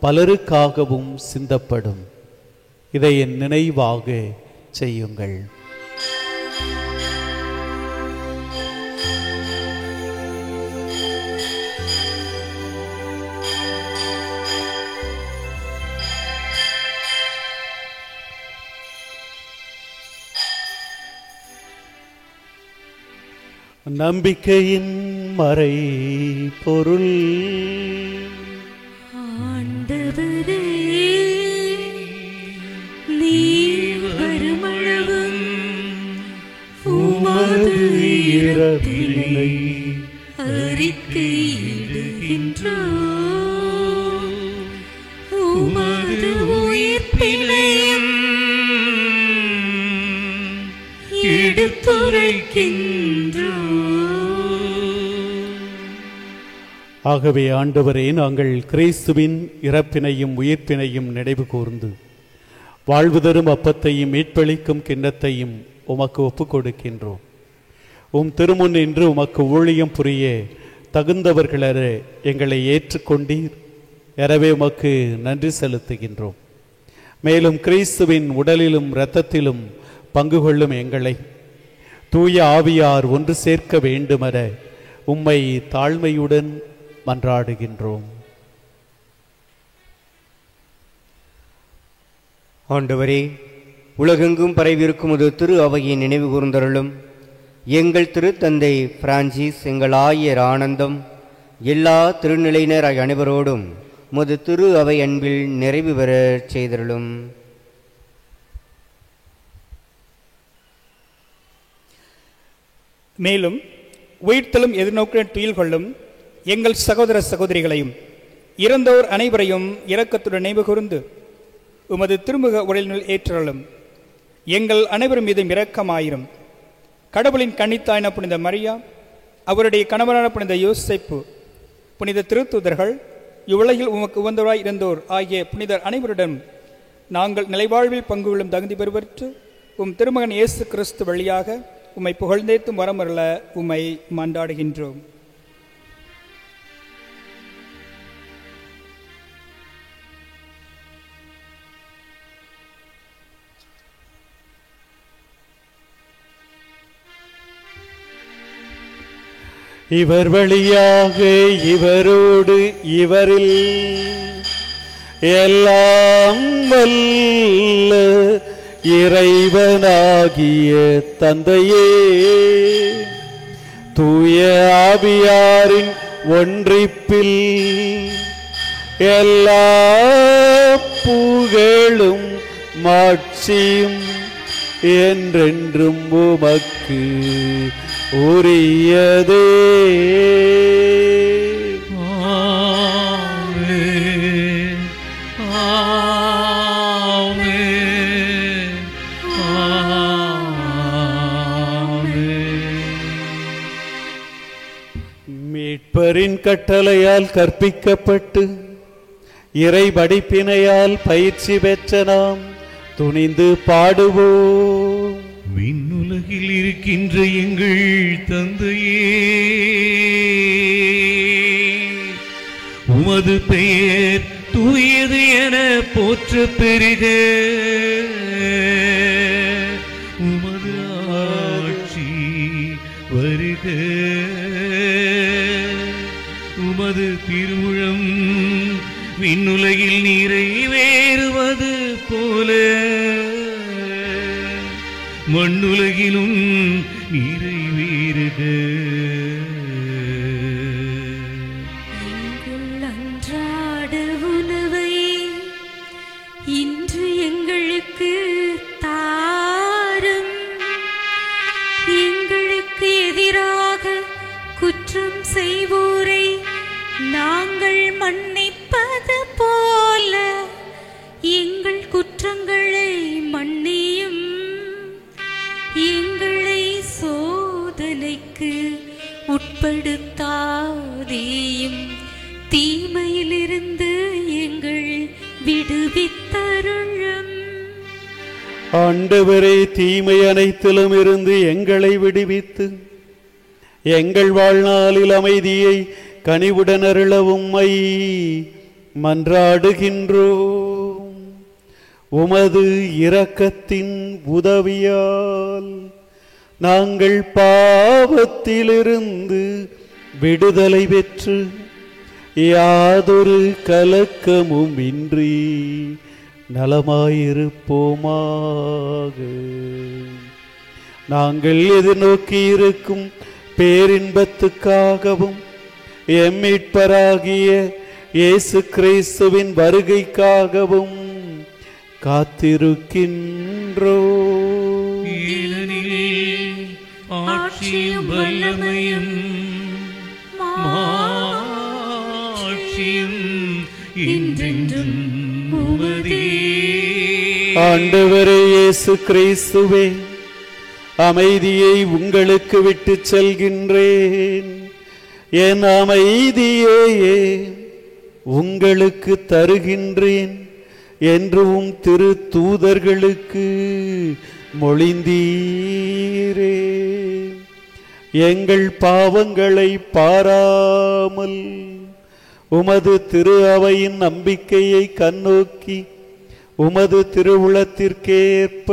S3: பலருக்காகவும் சிந்தப்படும். இதை என் நினைவாக செய்யுங்கள். நம்பிக்கையின் மறை பொருள்.
S2: ஆண்டவரே, நீர் வருமளவும் உமது இரத்தினை அறிக்கையிடுகின்றோம். உமது
S3: ஆகவே ஆண்டவரே, நாங்கள் கிறிஸ்துவின் இறப்பினையும் உயிர்ப்பினையும் நினைவு கூர்ந்து வாழ்வு தரும் அப்பத்தையும் மீட்பளிக்கும் கிண்ணத்தையும் உமக்கு ஒப்புக் கொடுக்கின்றோம். உம் திருமுன் நின்று உமக்கு ஊழியம் புரிய தகுந்தவர்கள எங்களை ஏற்றுக்கொண்டீர். எனவே உமக்கு நன்றி செலுத்துகின்றோம். மேலும் கிறிஸ்துவின் உடலிலும் இரத்தத்திலும் பங்கு கொள்ளும் எங்களை தூய ஆவியார் ஒன்று சேர்க்க வேண்டுமென உம்மை தாழ்மையுடன் மன்றாடுகின்றோம்.
S6: ஆண்டவரே, உலகெங்கும் பரவியிருக்கும் ஒரு திரு அவையை நினைவு கூர்ந்தருளும். எங்கள் திருத்தந்தை பிரான்சிஸ், எங்கள் ஆயர் ஆனந்தம், எல்லா திருநிலையினர் அனைவரோடும் முது திரு அவை அன்பில் நிறைவு பெற செய்தருளும்.
S7: மேலும் உயிர்த்தலும் எதிர்நோக்குடன் துயில் கொள்ளும் எங்கள் சகோதர சகோதரிகளையும் இறந்தோர் அனைவரையும் இரக்கத்துடன் நினைவு கூர்ந்து உமது திருமுக உடலினுள் ஏற்றலும். எங்கள் அனைவரும் மீதும் இரக்கமாயிரும். கடவுளின் கன்னித்தாயின புனித மரியா, அவருடைய கணவரான புனித யோசேப்பு, புனித திருத்தூதர்கள், இவ்வுலகில் உமக்கு உகந்தவராய் இருந்தோர் ஆகிய புனிதர் அனைவருடன் நாங்கள் நிலைவாழ்வில் பங்கு கொள்ளும் தகுதி பெறுவற்று உம் திருமகன் இயேசு கிறிஸ்து வழியாக உம்மை புகழ்ந்தேத்தும் வரமருள உம்மை மன்றாடுகின்றோம்.
S3: இவர் வழியாக இவரோடு இவரில் எல்லாம் வல்ல இறைவனாகிய தந்தையே, தூய ஆவியாரின் ஒன்றிப்பில் எல்லா புகழும் மாட்சியும் என்றென்றும் உமக்கு உரியதே.
S1: ஆமென், ஆமென், ஆமென்.
S3: மீட்பரின் கட்டளையால் கற்பிக்கப்பட்டு இறை படிப்பினையால் பயிற்சி பெற்ற நாம் துணிந்து பாடுவோம்.
S1: விண்ணுலகில் இருக்கின்ற எங்கள் தந்தையே, உமது பெயர் தூயது என போற்ற பெறுக. உமது ஆட்சி வருக. உமது திருவுளம் விண்ணுலகில் நிறைவேறுவது போல மண்ணுலகிலும் நிறைவேறுக.
S2: எங்கள் அன்றாட உணவை இன்று எங்களுக்கு தாரும். எங்களுக்கு எதிராக குற்றம் செய்வோரை நாங்கள் மன்னிப்பது போல எங்கள் குற்றங்களை மன்னியும். எங்களை சோதனைக்கு உட்படுத்தாதேயும், தீமையிலிருந்து எங்கள் விடுவித்தருளும்.
S3: ஆண்டவரே, தீமை அனைத்திலும் இருந்து எங்களை விடுவித்து எங்கள் வாழ்நாளில் அமைதியை கனிவுடன் அருள உம்மை மன்றாடுகின்றோம். உமது இரக்கத்தின் உதவியால் நாங்கள் பாவத்திலிருந்து விடுதலை பெற்று யாதொரு கலக்கமும் இன்றி நலமாயிருப்போமாக. நாங்கள் எதிர்நோக்கி இருக்கும் பேரின்பத்துக்காகவும் எம் மீட்பராகிய இயேசு கிறிஸ்துவின் வருகைக்காகவும் காத்திருக்கின்றோம்.
S1: ஏனெனில் ஆட்சியும் வல்லமையும் மாட்சியும் என்றென்றும் உமதே.
S3: ஆண்டவரே இயேசு கிறிஸ்துவே, அமைதியை உங்களுக்கு விட்டுச் செல்கின்றேன், என் அமைதியையே உங்களுக்கு தருகின்றேன் என்றும் திரு தூதர்களுக்கு மொழிந்தீரே. எங்கள் பாவங்களை பாராமல் உமது திரு அவையின் நம்பிக்கையை கண்ணோக்கி உமது திருவுளத்திற்கேற்ப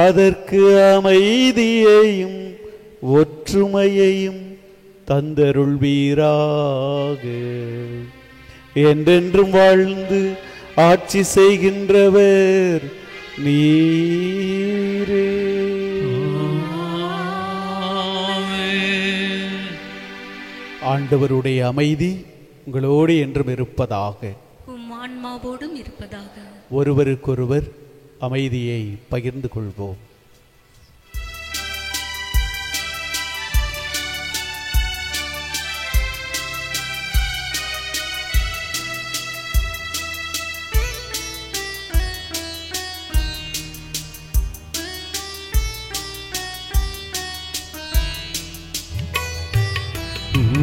S3: அதற்கு அமைதியையும் ஒற்றுமையையும் தந்தருள்வீராக. என்றென்றும் வாழ்ந்து ஆட்சி செய்கின்றவர் நீரே. ஆண்டவருடைய அமைதி உங்களோடு என்றும் இருப்பதாக.
S2: உம் ஆன்மாவோடும் இருப்பதாக.
S3: ஒருவருக்கொருவர் அமைதியை பகிர்ந்து கொள்வோம்.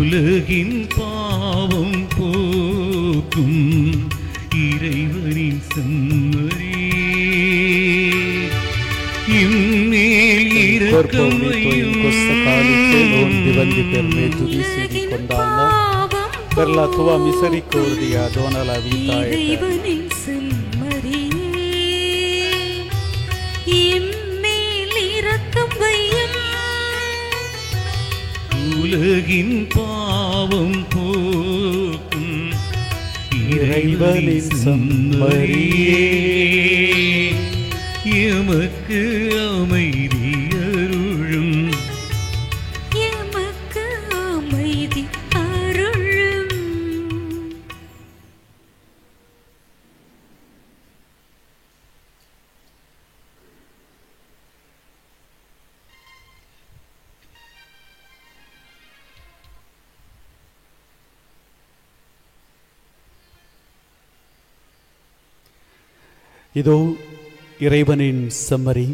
S1: உலகின் பாவம் போக்கும் இறைவனின் செம்மறி, இம்மேல் இரக்கமையும்
S3: per la tua misericordia dona la vita
S2: இறைவனின் செம்மறியே, இம்மேல் இரக்கம் வையும்.
S1: உலகின் பாவம் போக்கும்
S3: இறைவனின் செம்மறியே,
S1: எமக்கு அமைதி அருளும்.
S2: எமக்கு அமைதி அருளும்.
S3: இதோ இறைவனின் செம்மறி,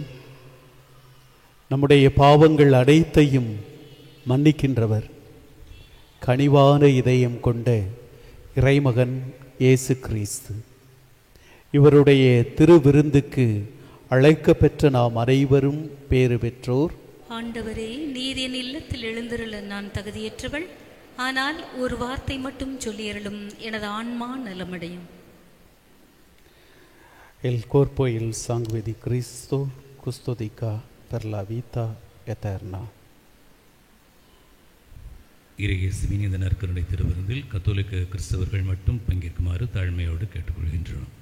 S3: நம்முடைய பாவங்கள் அனைத்தையும் மன்னிக்கின்றவர். கனிவான இதயம் கொண்ட இறைமகன் இயேசு கிறிஸ்து. இவருடைய திருவிருந்துக்கு அழைக்கப்பெற்ற நாம் அனைவரும் பேறு பெற்றோர்.
S2: ஆண்டவரே, நீர் என் இல்லத்தில் எழுந்திருள நான் தகுதியற்றவள். ஆனால் ஒரு வார்த்தை மட்டும் சொல்லியருளும், எனது ஆன்மா நலமடையும்.
S3: El corpo y el sangue di Cristo custodica per la vita eterna.
S8: இறையேசுவின் இந்த நற்கருணை திருவிருந்தில் கத்தோலிக்க கிறிஸ்தவர்கள் மட்டும் பங்கேற்குமாறு தாழ்மையோடு கேட்டுக்கொள்கின்றோம்.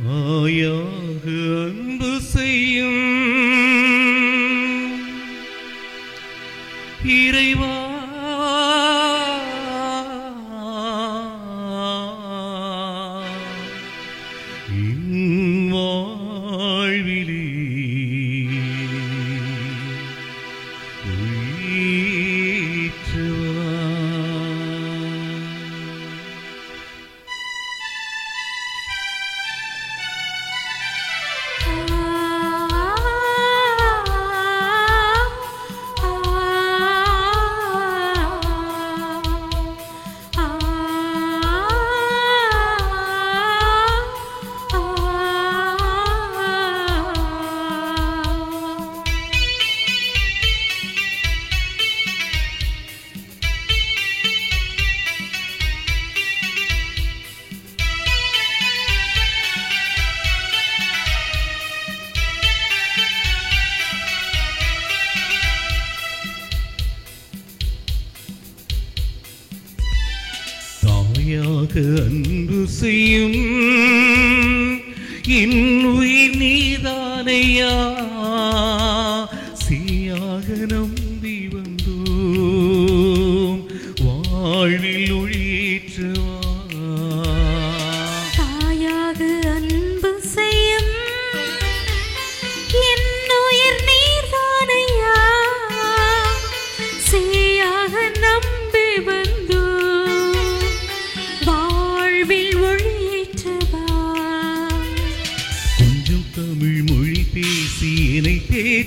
S1: தாயாக அன்பு செய்யும் இறைவா, என் வாழ்விலே அன்பு செய்யும் என் உயிர் நீதானையா, சீயாக நம்பி வந்தோ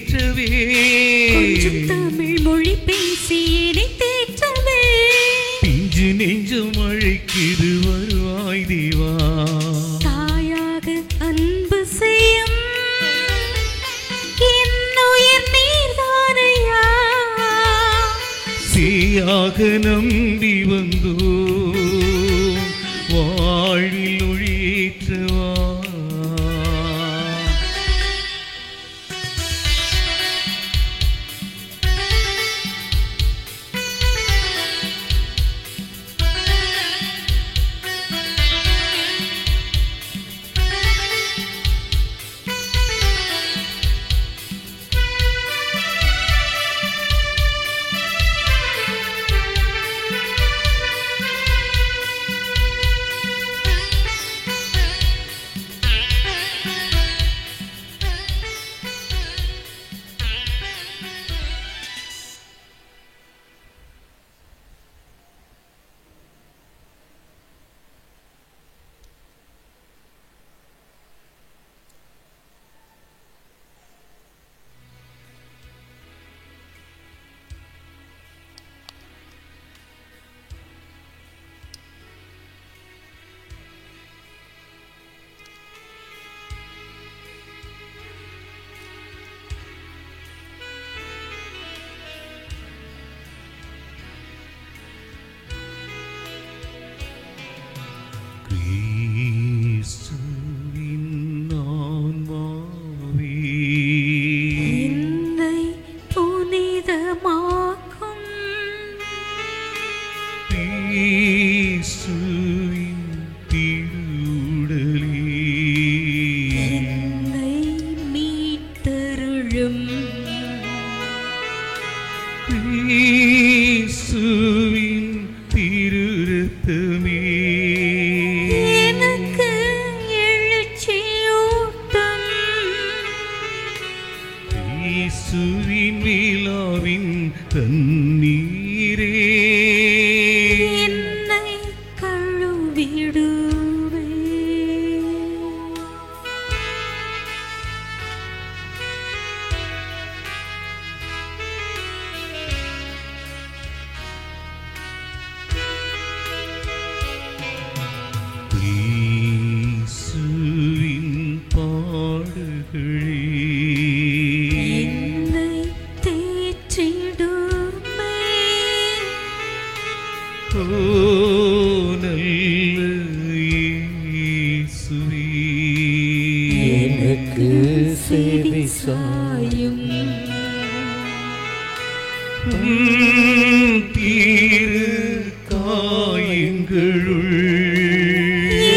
S1: தேற்றவே
S2: கொஞ்சம் தமிழ் மொழி பேசி என்னை தேற்றவே
S1: பிஞ்சு நெஞ்சம் அழைக்குது வருவாய் தேவா
S2: தாயாக அன்பு செய்யும் என்னுயிர் நீர்தானையா
S1: தீயாக நம்பி வந்தோ வாழ்வில் ஒளியேற்றவா
S2: என்னை புனிதமாக்கும் என்னை மீட்டருளும் எனக்கு எழுச்சியூட்டும்
S1: இயேசுவின் விழாவின் தண்ணீரே
S2: என்னை கழுவிடுவே
S1: இயேசுவின் பாடுகளே
S2: என்னை தேற்றிடுமே
S1: ஓ நல்ல இயேசுவே
S2: எனக்கு செவி சாயும்
S1: தீரு காயங்களுள்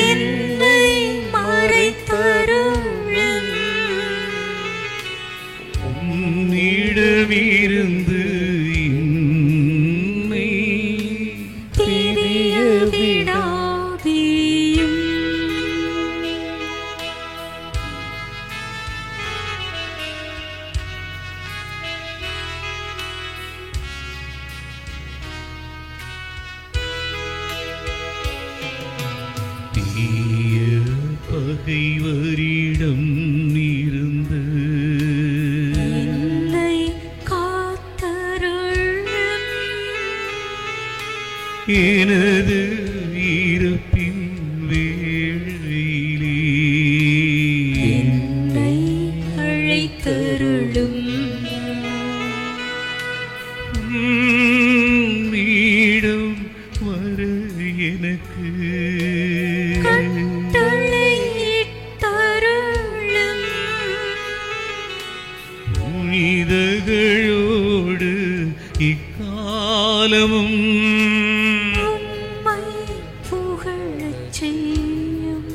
S2: என்னை மறைத்தருளும்
S1: உன்னிடமிருந்து என்னை
S2: பிரிய விடாதேயும்
S1: தீய பகைவரிடம் இருந்து
S2: என்னை காத்தருளும்
S1: எனது இறப்பின் வேளையிலே
S2: என்னை அழைத்தருளும்
S1: உம்மிடம் வர எனக்கு
S2: கட்டளையிட்டருளும்
S1: புனிதர்களோடு இக்காலமும்
S2: உம்மை புகழச் செய்யும்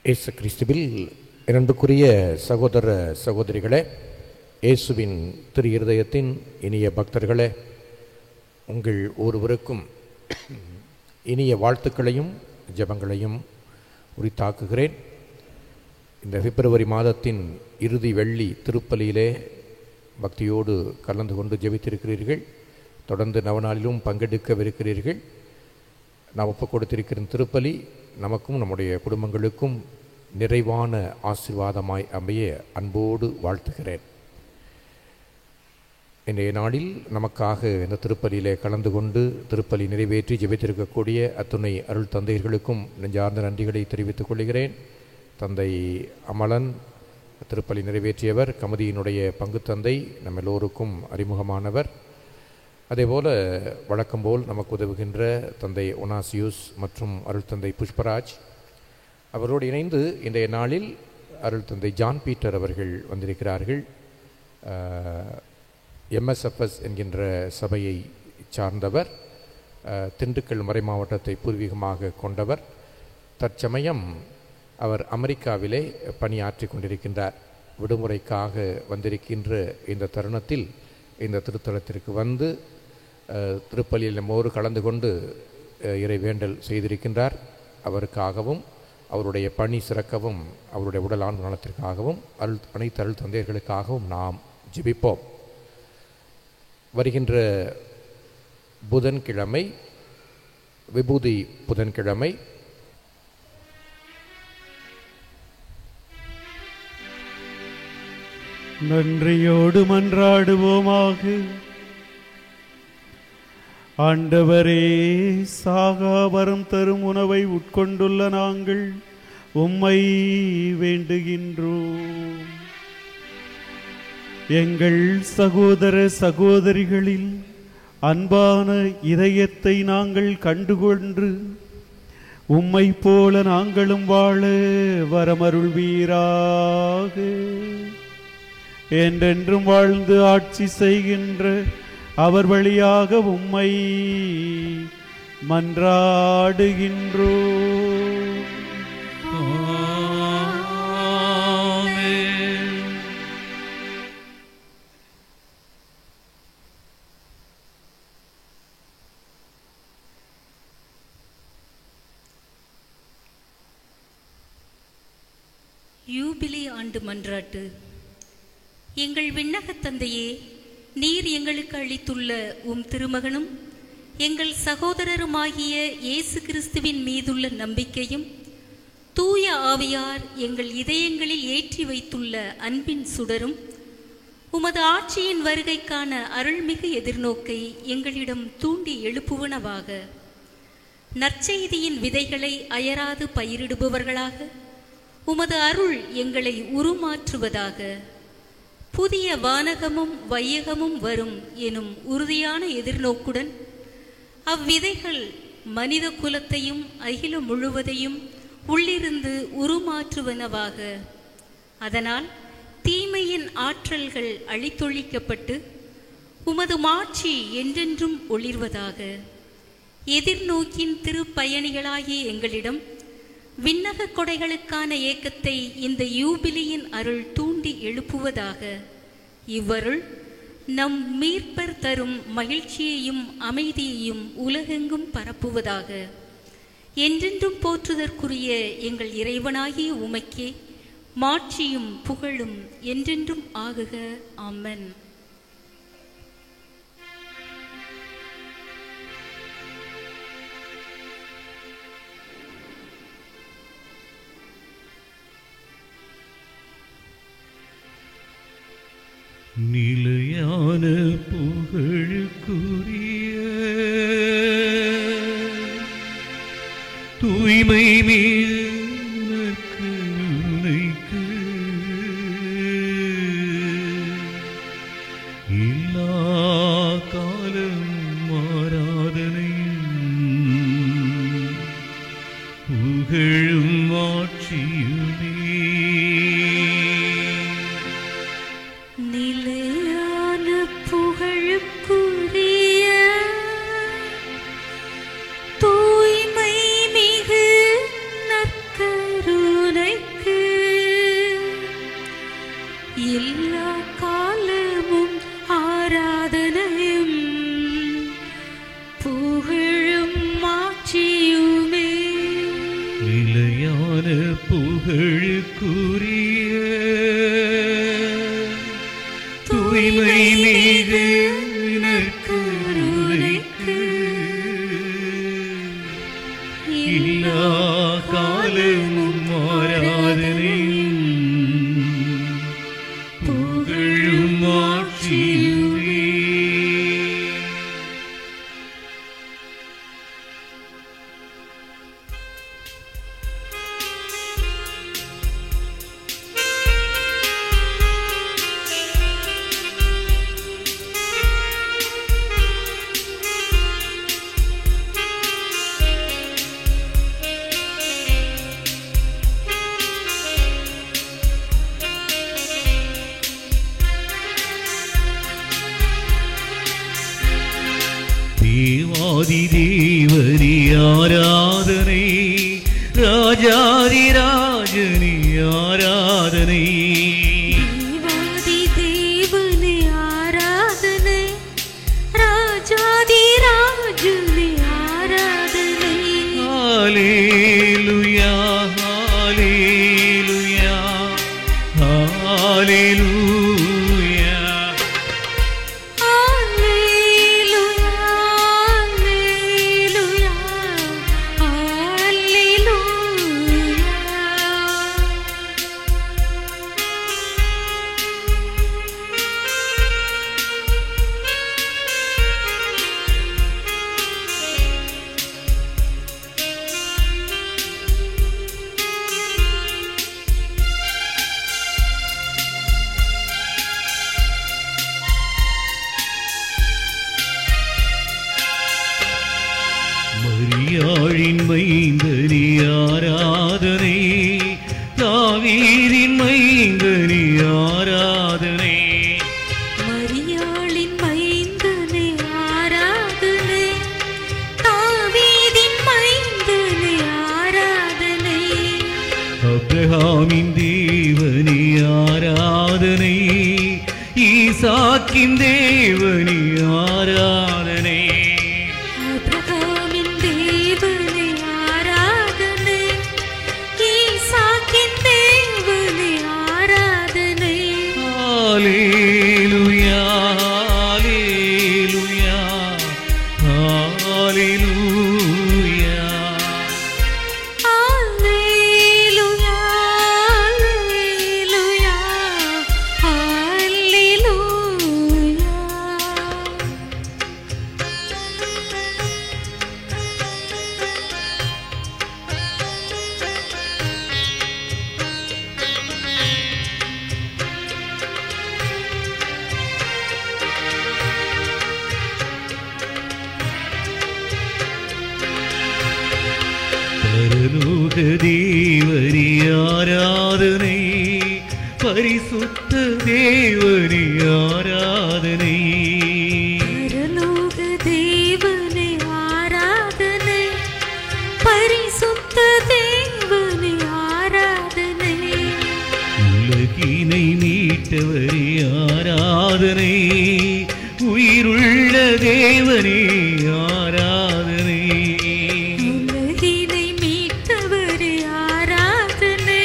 S9: இயேசு கிறிஸ்துவில் இரண்டுக்குரிய சகோதர சகோதரிகளே, இயேசுவின் திரு இருதயத்தின் இனிய பக்தர்களே, உங்கள் ஒருவருக்கும் இனிய வாழ்த்துக்களையும் ஜெபங்களையும் உரித்தாக்குகிறேன். இந்த பிப்ரவரி மாதத்தின் இறுதி வெள்ளி திருப்பலியிலே பக்தியோடு கலந்து கொண்டு ஜெபித்திருக்கிறீர்கள். தொடர்ந்து நவநாளிலும் பங்கெடுக்கவிருக்கிறீர்கள். நாம் ஒப்புக் கொடுத்திருக்கிற திருப்பலி நமக்கும் நம்முடைய குடும்பங்களுக்கும் நிறைவான ஆசீர்வாதமாய் அமைய அன்போடு வாழ்த்துகிறேன். இன்றைய நாளில் நமக்காக இந்த திருப்பலியிலே கலந்து கொண்டு திருப்பலி நிறைவேற்றி ஜெபித்திருக்கக்கூடிய அத்துணை அருள் தந்தையர்களுக்கும் நெஞ்சார்ந்த நன்றிகளை தெரிவித்துக் கொள்கிறேன். தந்தை அமலன் திருப்பலி நிறைவேற்றியவர், கமிதியினுடைய பங்கு தந்தை, நம்ம எல்லோருக்கும் அறிமுகமானவர். அதேபோல் வழக்கம்போல் நமக்கு உதவுகின்ற தந்தை ஒனாசியூஸ் மற்றும் அருள் தந்தை புஷ்பராஜ் அவரோடு இணைந்து இன்றைய நாளில் அருள் தந்தை ஜான் பீட்டர் அவர்கள் வந்திருக்கிறார்கள். MSFS என்கின்ற சபையை சார்ந்தவர், திண்டுக்கல் மறை மாவட்டத்தை பூர்வீகமாக கொண்டவர். தற்சமயம் அவர் அமெரிக்காவிலே பணியாற்றி கொண்டிருக்கின்றார். விடுமுறைக்காக வந்திருக்கின்ற இந்த தருணத்தில் இந்த திருத்தலத்திற்கு வந்து திருப்பலியில் நம்மோடு கலந்து கொண்டு இறைவேண்டல் செய்திருக்கின்றார். அவருக்காகவும் அவருடைய பணி சிறக்கவும் அவருடைய உடல் ஆன்ம நலத்திற்காகவும் அனைத்து அருள் தந்தையர்களுக்காகவும் நாம் ஜெபிப்போம். வருகின்ற புதன்கிழமை விபூதி புதன்கிழமை
S3: நன்றியோடு மன்றாடுவோமாக. ஆண்டவரே, சாகாவரம் தரும் உணவை உட்கொண்டுள்ள நாங்கள் உம்மை வேண்டுகின்றோம். எங்கள் சகோதர சகோதரிகளில் அன்பான இதயத்தை நாங்கள் கண்டுகொண்டு உம்மை போல நாங்களும் வாழ வரமருள்வீராக. என்றென்றும் வாழ்ந்து ஆட்சி செய்கின்ற அவர் வழியாக உம்மை மன்றாடுகின்றோம்.
S2: யூபிலி ஆண்டு மன்றாட்டு. எங்கள் விண்ணகத் தந்தையே, நீர் எங்களுக்கு அளித்துள்ள உம் திருமகனும் எங்கள் சகோதரருமாகிய இயேசு கிறிஸ்துவின் மீதுள்ள நம்பிக்கையும் தூய ஆவியார் எங்கள் இதயங்களில் ஏற்றி வைத்துள்ள அன்பின் சுடரும் உமது ஆட்சியின் வருகைக்கான அருள்மிகு எதிர்நோக்கை எங்களிடம் தூண்டி எழுப்புவனவாக. நற்செய்தியின் விதைகளை அயராது பயிரிடுபவர்களாக உமது அருள் எங்களை உருமாற்றுவதாக. புதிய வானகமும் வையகமும் வரும் எனும் உறுதியான எதிர்நோக்குடன் அவ்விதைகள் மனித குலத்தையும் அகிலம் முழுவதையும் உள்ளிருந்து உருமாற்றுவனவாக. அதனால் தீமையின் ஆற்றல்கள் அழித்தொழிக்கப்பட்டு உமது மாட்சி என்றென்றும் ஒளிர்வதாக. எதிர்நோக்கின் திருப்பயணிகளாகிய எங்களிடம் விண்ணக கொடைகளுக்கான ஏக்கத்தை இந்த யூபிலியின் அருள் தூண்டி எழுப்புவதாக. இவ்வருள் நம் மீட்பர் தரும் மகிழ்ச்சியையும் அமைதியையும் உலகெங்கும் பரப்புவதாக. என்றென்றும் போற்றுதற்குரிய எங்கள் இறைவனாகிய உமக்கே மாட்சியும் புகழும் என்றென்றும் ஆகுக. ஆமென்.
S1: நிலையான புகழுக்குரிய தூய்மை கருணைக்கு எல்லா காலம் ஆராதனையும் புகழும் ஆட்சியுமே
S2: நிலையான புகழுக்குரிய தூய்மை மிகு நற்கருணைக்கு எல்லா காலமும் ஆராதனையும் புகழும் ஆட்சியுமே.
S1: நிலையான புகழுக்குரிய மகிமை மிகு நற்கருணைக்கு எல்லா காலமும் ஆராதனையும் புகழும் ஆட்சியுமே. தேவாதி தேவனி ஆராதனை, ராஜாதி ராஜனி ஆராதனை.
S2: தேவாதி தேவனே ஆராதனை, ராஜாதி ராஜனே ஆராதனை.
S1: ஹல்லேலூயா ஹல்லேலூயா ஹல்லேலூயா. மரியாளின் மைந்தனி ஆராதனை, தாவீதின் மைந்தனி ஆராதனை.
S2: மரியாளின் மைந்தனே ஆராதனை, தாவீதின் மைந்தனே ஆராதனை.
S1: அப்ரஹாமின் தேவனி ஆராதனை, ஈசாக்கின் தேவனி ஆராதனை.
S2: அப்ரஹாமின் தேவனே ஆராதனை, ஈசாக்கின் தேவனே ஆராதனை.
S1: ஹல்லேலூயா ஹல்லேலூயா ஹல்லேலூயா.
S2: அல்லேலூயா அல்லேலூயா அல்லேலூயா.
S1: பரலோக தேவனி ஆராதனை, பரிசுத்த தேவனி ஆராதனை.
S2: பரலோக தேவனே ஆராதனை, பரிசுத்த தேவனே ஆராதனை.
S1: உலகினை மீட்டவரே ஆராதனை, உயிருள்ள தேவனே ஆராதனை.
S2: உலகினை மீட்டவரே ஆராதனை,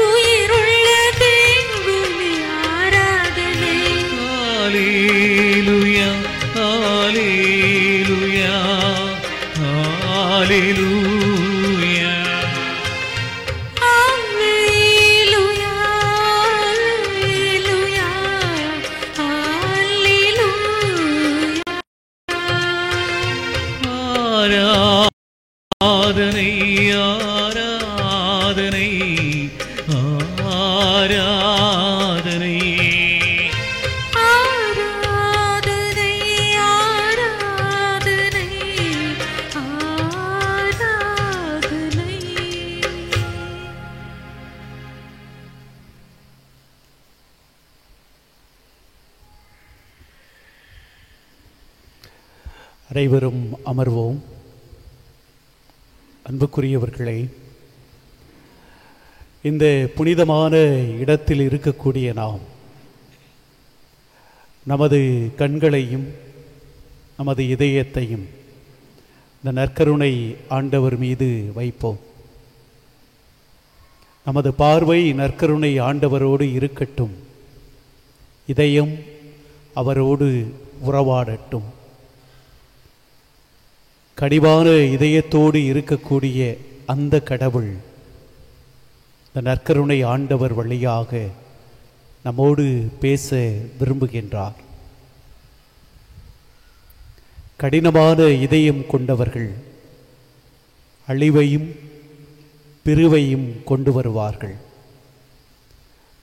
S2: உயிருள்ள தேவனே ஆராதனை.
S1: ஹல்லேலூயா ஹல்லேலூயா ஹல்லேலூயா.
S2: அல்லேலூயா அல்லேலூயா அல்லேலூயா.
S1: ஆராதனை ஆராதனை ஆராதனை.
S2: ஆராதனை ஆராதனை ஆராதனை.
S3: அனைவரும் அமர்வோம். அன்புக்குரியவர்களே, இந்த புனிதமான இடத்தில் இருக்கக்கூடிய நாம் நமது கண்களையும் நமது இதயத்தையும் இந்த நற்கருணை ஆண்டவர் மீது வைப்போம். நமது பார்வை நற்கருணை ஆண்டவரோடு இருக்கட்டும். இதயம் அவரோடு உறவாடட்டும். கனிவான இதயத்தோடு இருக்கக்கூடிய அந்த கடவுள் இந்த நற்கருணை ஆண்டவர் வழியாக நம்மோடு பேச விரும்புகின்றார். கடினமான இதயம் கொண்டவர்கள் அழிவையும் பிரிவையும் கொண்டு வருவார்கள்.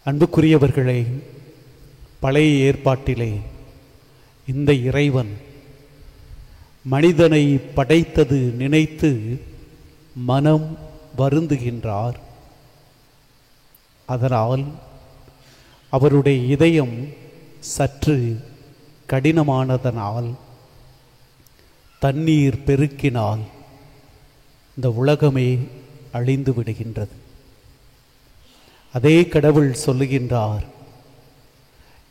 S3: அன்புக்குரியவர்களே, பழைய ஏற்பாட்டிலே இந்த இறைவன் மனிதனை படைத்தது நினைத்து மனம் வருந்துகின்றார். அதனால் அவருடைய இதயம் சற்று கடினமானதனால் தண்ணீர் பெருக்கினால் இந்த உலகமே அழிந்து விடுகின்றது. அதே கடவுள் சொல்லுகின்றார்,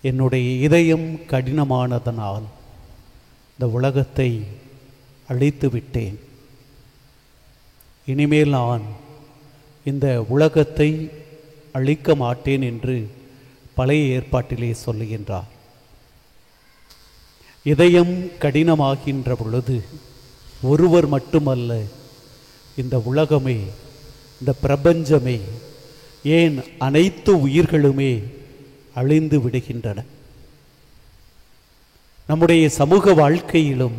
S3: என்னுடைய இதயம் கடினமானதனால் இந்த உலகத்தை அழித்து விட்டேன். இனிமேல் நான் இந்த உலகத்தை அழிக்க மாட்டேன் என்று பழைய ஏற்பாட்டிலே சொல்லுகின்றார். இதயம் கடினமாகின்ற பொழுது ஒருவர் மட்டுமல்ல, இந்த உலகமே, இந்த பிரபஞ்சமே, ஏன் அனைத்து உயிர்களுமே அழிந்து விடுகின்றன. நம்முடைய சமூக வாழ்க்கையிலும்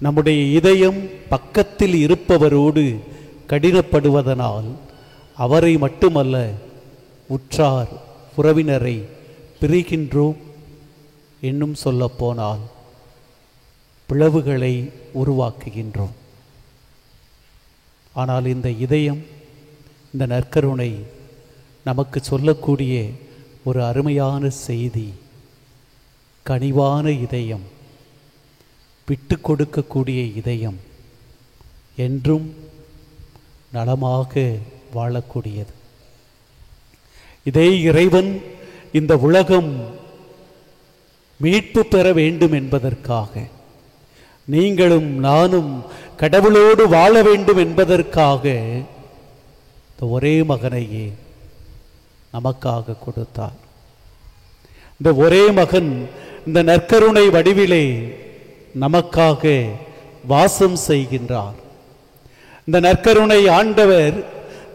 S3: நம்முடைய இதயம் பக்கத்தில் இருப்பவரோடு கடினப்படுவதனால் அவரை மட்டுமல்ல, உற்றார் உறவினரை பிரிகின்றோம். இன்னும் சொல்லப்போனால் பிளவுகளை உருவாக்குகின்றோம். ஆனால் இந்த இதயம், இந்த நற்கருணை நமக்கு சொல்லக்கூடிய ஒரு அருமையான செய்தி, கனிவான இதயம், விட்டு கொடுக்கக்கூடிய இதயம் என்றும் நலமாக வாழக்கூடியது. இதே இறைவன் இந்த உலகம் மீட்பு பெற வேண்டும் என்பதற்காக, நீங்களும் நானும் கடவுளோடு வாழ வேண்டும் என்பதற்காக இந்த ஒரே மகனையே நமக்காக கொடுத்தார். இந்த ஒரே மகன் இந்த நற்கருணை வடிவிலே நமக்காக வாசம் செய்கின்றார். இந்த நற்கருணை ஆண்டவர்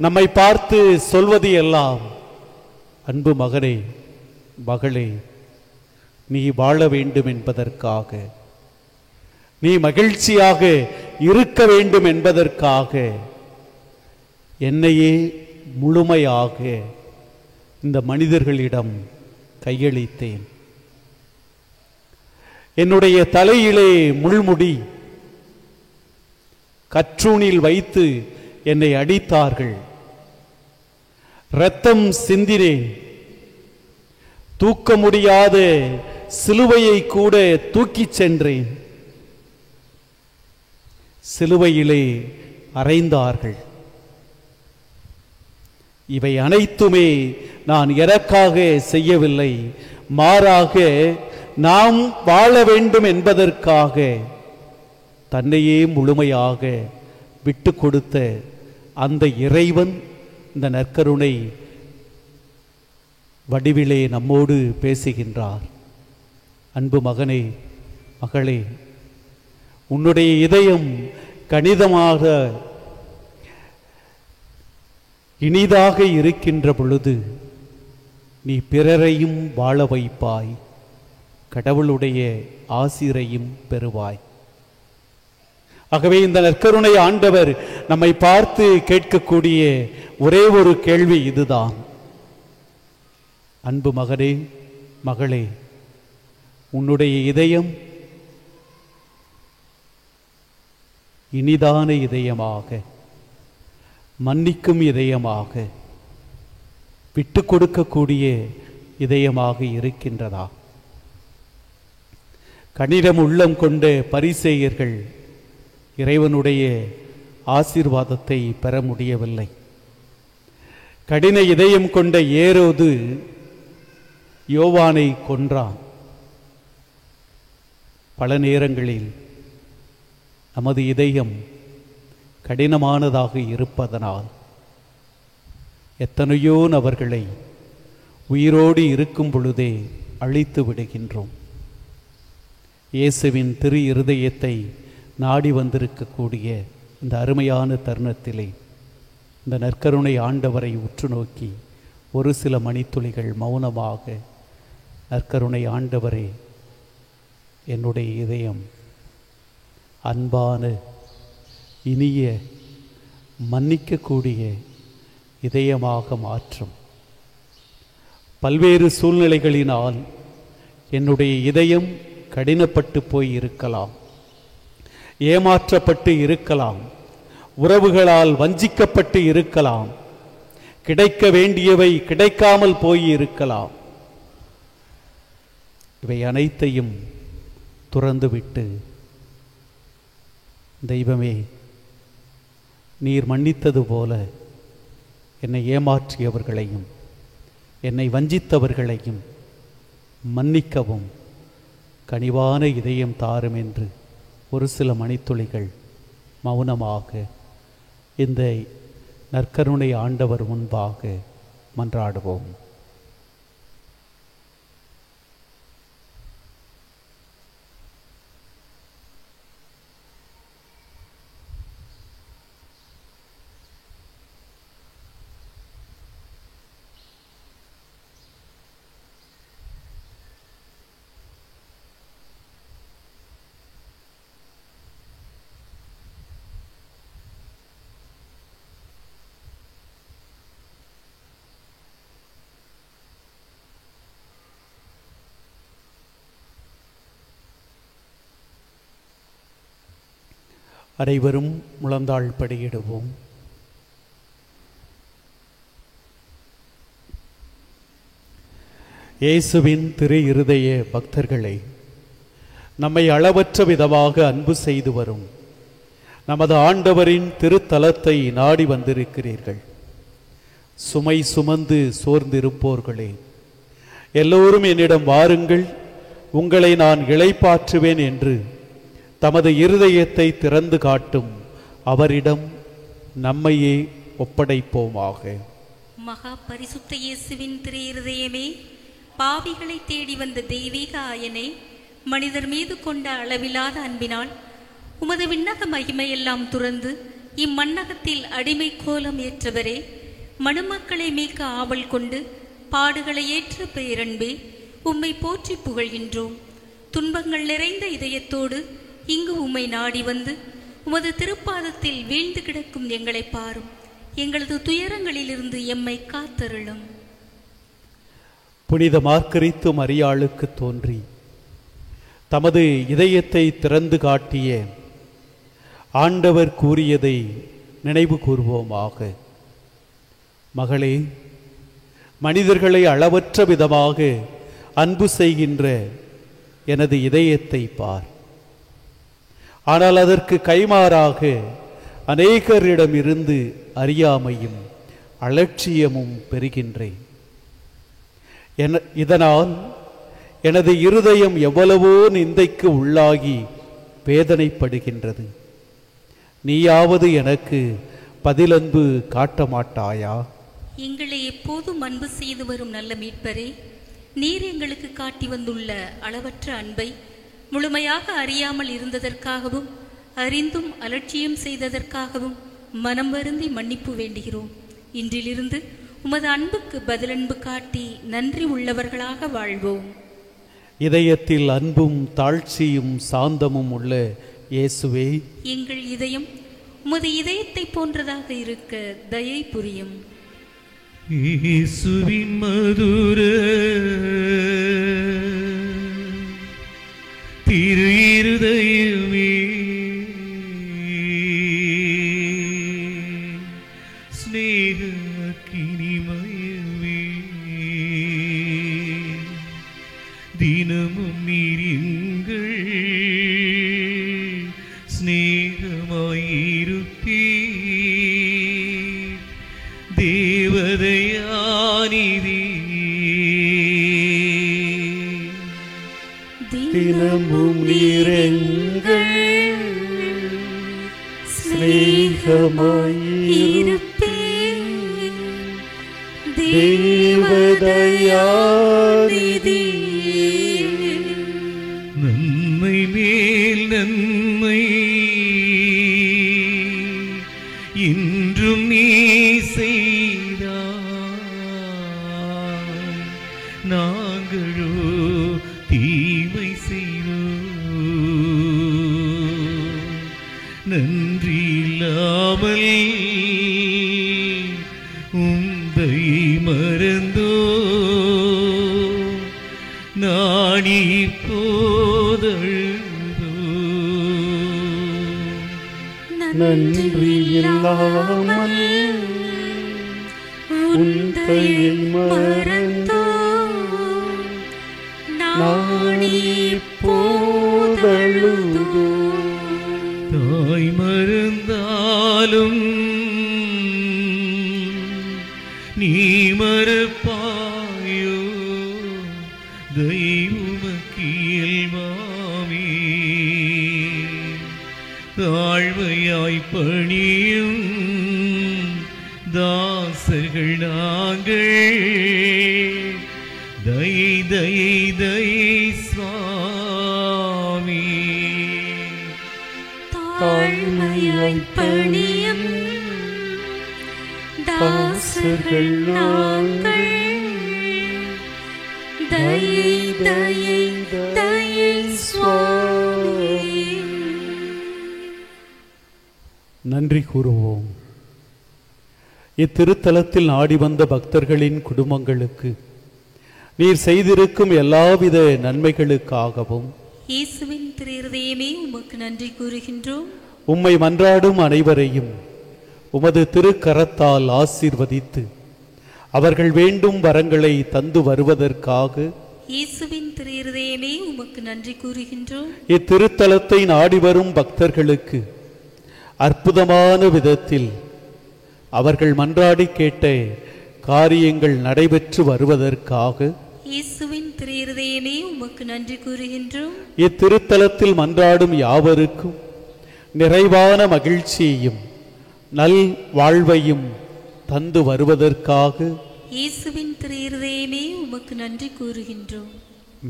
S3: நம்மை பார்த்து சொல்வது எல்லாம், அன்பு மகனே, மகளே, நீ வாழ வேண்டும் என்பதற்காக, நீ மகிழ்ச்சியாக இருக்க வேண்டும் என்பதற்காக என்னையே முழுமையாக இந்த மனிதர்களிடம் கையளித்தேன். என்னுடைய தலையிலே முள்முடி கற்றூணில் வைத்து என்னை அடித்தார்கள், இரத்தம் சிந்தினேன், தூக்க முடியாத சிலுவையை கூட தூக்கிச் சென்றேன், சிலுவையிலே அறைந்தார்கள். இவை அனைத்துமே நான் எனக்காக செய்யவில்லை, மாறாக நாம் வாழ வேண்டும் என்பதற்காக தன்னையே முழுமையாக விட்டு கொடுத்த அந்த இறைவன் இந்த நற்கருணை வடிவிலே நம்மோடு பேசுகின்றார். அன்பு மகனே, மகளே, உன்னுடைய இதயம் கணிதமாக இனிதாக இருக்கின்ற பொழுது நீ பிறரையும் வாழ வைப்பாய், கடவுளுடைய ஆசிரையும் பெறுவாய். ஆகவே இந்த நற்கருணை ஆண்டவர் நம்மை பார்த்து கேட்கக்கூடிய ஒரே ஒரு கேள்வி இதுதான். அன்பு மகனே, மகளே, உன்னுடைய இதயம் இனிதான இதயமாக, மன்னிக்கும் இதயமாக, விட்டு கொடுக்கக்கூடிய இதயமாக இருக்கின்றதா? கனிடம் உள்ளம் கொண்ட பரிசேயர்கள் இறைவனுடைய ஆசீர்வாதத்தை பெற முடியவில்லை. கடின இதயம் கொண்ட ஏரோது யோவானை கொன்றான். பல நேரங்களில் நமது இதயம் கடினமானதாக இருப்பதனால் எத்தனையோ நபர்களை உயிரோடு இருக்கும் பொழுதே அழித்து விடுகின்றோம். இயேசுவின் திரு இருதயத்தை நாடி வந்திருக்கக்கூடிய இந்த அருமையான தருணத்திலே இந்த நற்கருணை ஆண்டவரை உற்று நோக்கி ஒரு சில மணித்துளிகள் மௌனமாக, நற்கருணை ஆண்டவரே, என்னுடைய இதயம் அன்பான, இனிய, மன்னிக்கக்கூடிய இதயமாக மாற்றும். பல்வேறு சூழ்நிலைகளினால் என்னுடைய இதயம் கடினப்பட்டு போய் இருக்கலாம், ஏமாற்றப்பட்டு இருக்கலாம், உறவுகளால் வஞ்சிக்கப்பட்டு இருக்கலாம், கிடைக்க வேண்டியவை கிடைக்காமல் போய் இருக்கலாம். இவை அனைத்தையும் துறந்துவிட்டு, தெய்வமே, நீர் மன்னித்தது போல என்னை ஏமாற்றியவர்களையும் என்னை வஞ்சித்தவர்களையும் மன்னிக்கவும் கனிவான இதயம் தாரும் என்று ஒரு சில மணித்துளிகள் மௌனமாக இந்த நற்கருணை ஆண்டவர் முன்பாக மன்றாடுவோம். அனைவரும் முழந்தாள் படியிடுவோம். இயேசுவின் திரு இருதய பக்தர்களை, நம்மை அளவற்ற விதமாக அன்பு செய்து வரும் நமது ஆண்டவரின் திருத்தலத்தை நாடி வந்திருக்கிறீர்கள். சுமை சுமந்து சோர்ந்திருப்போர்களே, எல்லோரும் என்னிடம் வாருங்கள், உங்களை நான் இளைப்பாற்றுவேன் என்று தமது இருதயத்தை திறந்து காட்டும் அவரிடம் நம்மையே ஒப்படைப்போமாக.
S2: மகா பரிசுத்த இயேசுவின் திரு இருதயமே, பாவிகளை தேடி வந்த தெய்வீக ஆயனே, மனிதர் மீது கொண்ட அளவில்லாத அன்பினால் உமது விண்ணக மகிமையெல்லாம் துறந்து இம்மண்ணகத்தில் அடிமை கோலம் ஏற்றவரே, மனுமக்களை மீட்க ஆவல் கொண்டு பாடுகளை ஏற்ற பேரன்பே, உம்மை போற்றி புகழ்கின்றோம். துன்பங்கள் நிறைந்த இதயத்தோடு இங்கு உம்மை நாடி வந்து உமது திருப்பாதத்தில் வீழ்ந்து கிடக்கும் எங்களை பாரும். எங்களது துயரங்களிலிருந்து எம்மை காத்தருளும்.
S3: புனித மார்கரித்து மரியாளுக்கு தோன்றி தமது இதயத்தை திறந்து காட்டிய ஆண்டவர் கூறியதை நினைவு கூர்வோமாக. மகளே, மனிதர்களை அளவற்ற விதமாக அன்பு செய்கின்ற எனது இதயத்தை பார். ஆனால் அதற்கு கைமாறாக அநேகரிடமிருந்து அறியாமையும் அலட்சியமும் பெறுகின்றேன். இதனால் எனது இருதயம் எவ்வளவோ நிந்தைக்கு உள்ளாகி வேதனைப்படுகின்றது. நீயாவது எனக்கு பதிலன்பு காட்ட மாட்டாயா?
S2: எங்களை எப்போதும் அன்பு செய்து வரும் நல்ல மீட்பரே, நீர் எங்களுக்கு காட்டி வந்துள்ள அளவற்ற அன்பை முழுமையாக அறியாமல் இருந்ததற்காகவும் அறிந்தும் அலட்சியம் செய்ததற்காகவும் மனம் வருந்தி மன்னிப்பு வேண்டுகிறோம். இன்றிலிருந்து உமது அன்புக்கு பதிலன்பு காட்டி நன்றி உள்ளவர்களாக வாழ்வோம்.
S3: இதயத்தில் அன்பும் தாழ்ச்சியும் சாந்தமும் உள்ள இயேசுவே,
S2: எங்கள் இதயம் உமது இதயத்தை போன்றதாக இருக்க தயை புரியும்.
S1: இயேசுவின் மதுர திரு இருதயமே, ஸ்நேக கினிமயமே, தினமும் நீரிங்கள் ஸ்நேகமாயிருப்பே, தேவதையானிதே,
S3: தினமும் நீரெங்கள் ஸ்நேகமாயிருப்பே, தேவதையானிதே,
S1: மேல் நன்மை இன்றும் நீ செய்தாய், நாங்களோ தீமை செய்தோம். நன்றி இல்லாமல் உந்தை மறந்தோ நாணி போதழுதோ.
S3: நன்றி இல்லாமல் உந்தை மறந்தோ நாணி போதழுதோ.
S1: தாய் மறந்தாலும் நீ மறப்பாயோ, தெய்வமக்கியல்வாமே. தாழ்மையாய் பணியும் தாசர்கள் நாங்கள், தயை தயை தயை சுவாமி.
S2: தாழ்மையாய் பணியும் தாசர்கள் நாங்கள், தயை தயை தயை சுவாமி.
S3: நன்றி கூறுவோம். இத்திருத்தலத்தில் நாடி வந்த பக்தர்களின் குடும்பங்களுக்கு நீர் செய்திருக்கும் எல்லாவித நன்மைகளுக்காகவும்
S2: இயேசுவின் திரு இருதயமே உமக்கு நன்றி கூறுகின்றோம்.
S3: உம்மை மன்றாடும் அனைவரையும் உமது திருக்கரத்தால் ஆசீர்வதித்து அவர்கள் வேண்டும் வரங்களை தந்து வருவதற்காக
S2: இயேசுவின் திரு இருதயமே உமக்கு நன்றி கூறுகின்றோம்.
S3: இத்திருத்தலத்தை நாடி வரும் பக்தர்களுக்கு அற்புதமான விதத்தில் அவர்கள் மன்றாடி கேட்ட காரியங்கள் நடைபெற்று வருவதற்காக
S2: இயேசுவின் திரு இருதயமே உமக்கு நன்றி கூறுகின்றோம்.
S3: இத்திருத்தலத்தில் மன்றாடும் யாவருக்கும் நிறைவான மகிழ்ச்சியையும் நல் வாழ்வையும் தந்து வருவதற்காக
S2: இயேசுவின் திரு இருதயமே உமக்கு நன்றி கூறுகின்றோம்.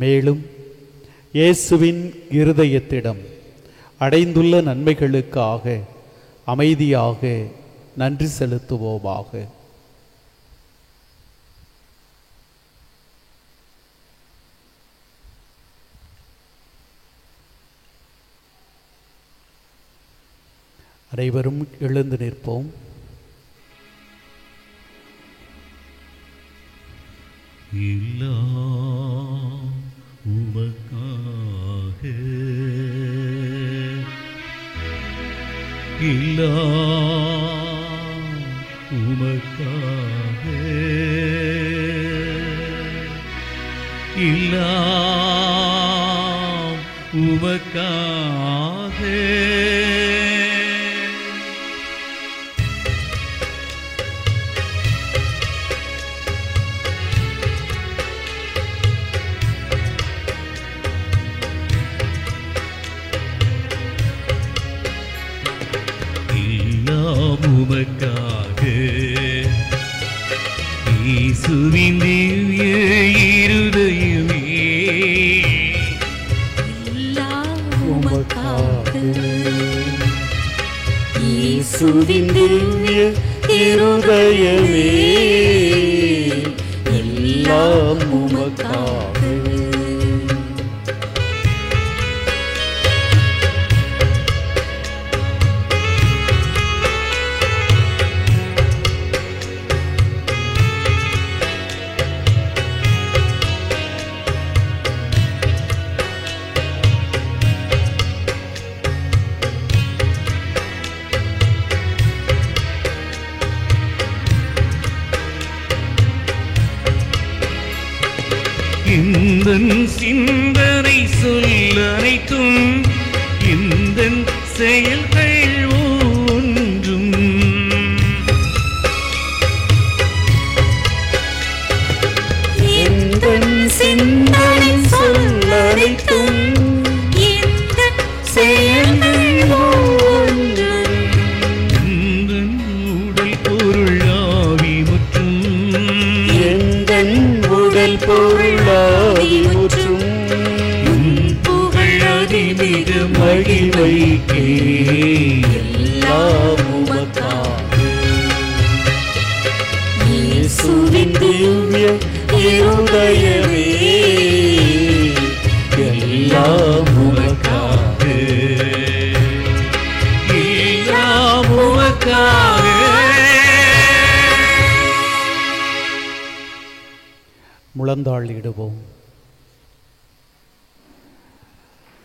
S3: மேலும் இயேசுவின் இருதயத்திடம் அடைந்துள்ள நன்மைகளுக்காக அமைதியாக நன்றி செலுத்துவோமாக. அனைவரும் எழுந்து நிற்போம்.
S1: எல்லாம் உமக்காக, எல்லாம் உமக்காக, எல்லாம் உமக்காக. உமக்காக இயேசுவின் திவ்ய இருதயமே,
S2: எல்லாம் உமக்காக இயேசுவின் திவ்ய இருதயமே, எல்லாம் உமக்காக.
S1: எந்தன் சிந்தனை சொல் அனைத்தும், எந்தன் செயல்கள் ஒன்றும்,
S2: எந்தன் சிந்தனை சொல் அனைத்தும், எந்தன் செயல்கள் ஒன்றும்,
S1: எந்தன் உடல் பொருள் ஆவி முற்றும்,
S3: எந்தன் உடல் பொருளாவி முற்றும்
S1: புகழ் அதிலே
S3: இறைக்கே எல்லாம் உமக்காக. இயேசுவின் திவ்ய இருதயமே எல்லாம் உமக்காக, எல்லாம் உமக்காக. முழந்தாளிடுவோம்.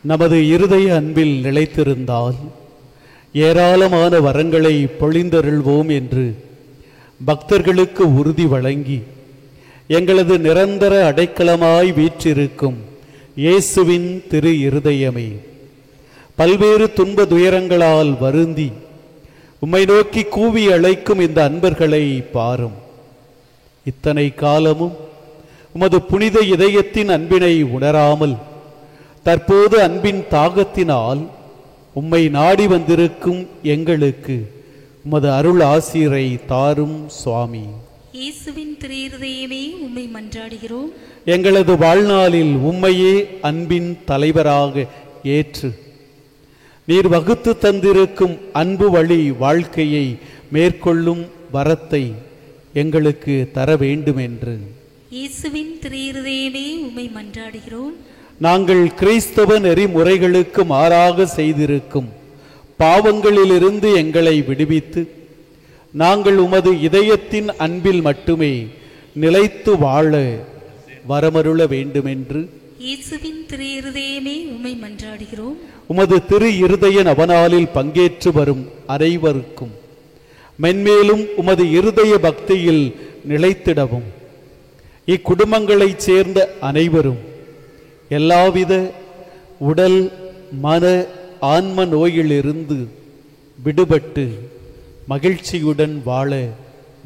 S3: நமது இருதய அன்பில் நிலைத்திருந்தால் ஏராளமான வரங்களை பொழிந்தருள்வோம் என்று பக்தர்களுக்கு உறுதி வழங்கி எங்களது நிரந்தர அடைக்கலமாய் வீற்றிருக்கும் இயேசுவின் திரு இருதயமே, பல்வேறு துன்ப துயரங்களால் வருந்தி உம்மை நோக்கி கூவி அழைக்கும் இந்த அன்பர்களை பாரும். இத்தனை காலமும் உமது புனித இதயத்தின் அன்பினை உணராமல் தற்போது அன்பின் தாகத்தினால் உம்மை நாடி வந்திருக்கும் எங்களுக்கு உமது அருள் ஆசீரை தாரும் சுவாமி.
S2: இயேசுவின் திரு இருதயமே உம்மை மன்றாடுகிறோம்.
S3: எங்களது வாழ்நாளில் உம்மையே அன்பின் தலைவராக ஏற்று நீர் வகுத்து தந்திருக்கும் அன்பு வழி வாழ்க்கையை மேற்கொள்ளும் வரத்தை எங்களுக்கு தர வேண்டும் என்று
S2: இயேசுவின் திரு இருதயமே உம்மை மன்றாடுகிறோம்.
S3: நாங்கள் கிறிஸ்தவ நெறிமுறைகளுக்கு மாறாக செய்திருக்கும் பாவங்களிலிருந்து எங்களை விடுவித்து நாங்கள் உமது இதயத்தின் அன்பில் மட்டுமே நிலைத்து வாழ வரமருள வேண்டுமென்று
S2: இயேசுவின் திரு இருதயமே உம்மை மன்றாடுகிறோம்.
S3: உமது திரு இருதய நவநாளில் பங்கேற்று வரும் அனைவருக்கும் மென்மேலும் உமது இருதய பக்தியில் நிலைத்திடவும் இக்குடும்பங்களைச் சேர்ந்த அனைவரும் எல்லாவித உடல் மன ஆன்ம நோயிலிருந்து விடுபட்டு மகிழ்ச்சியுடன் வாழ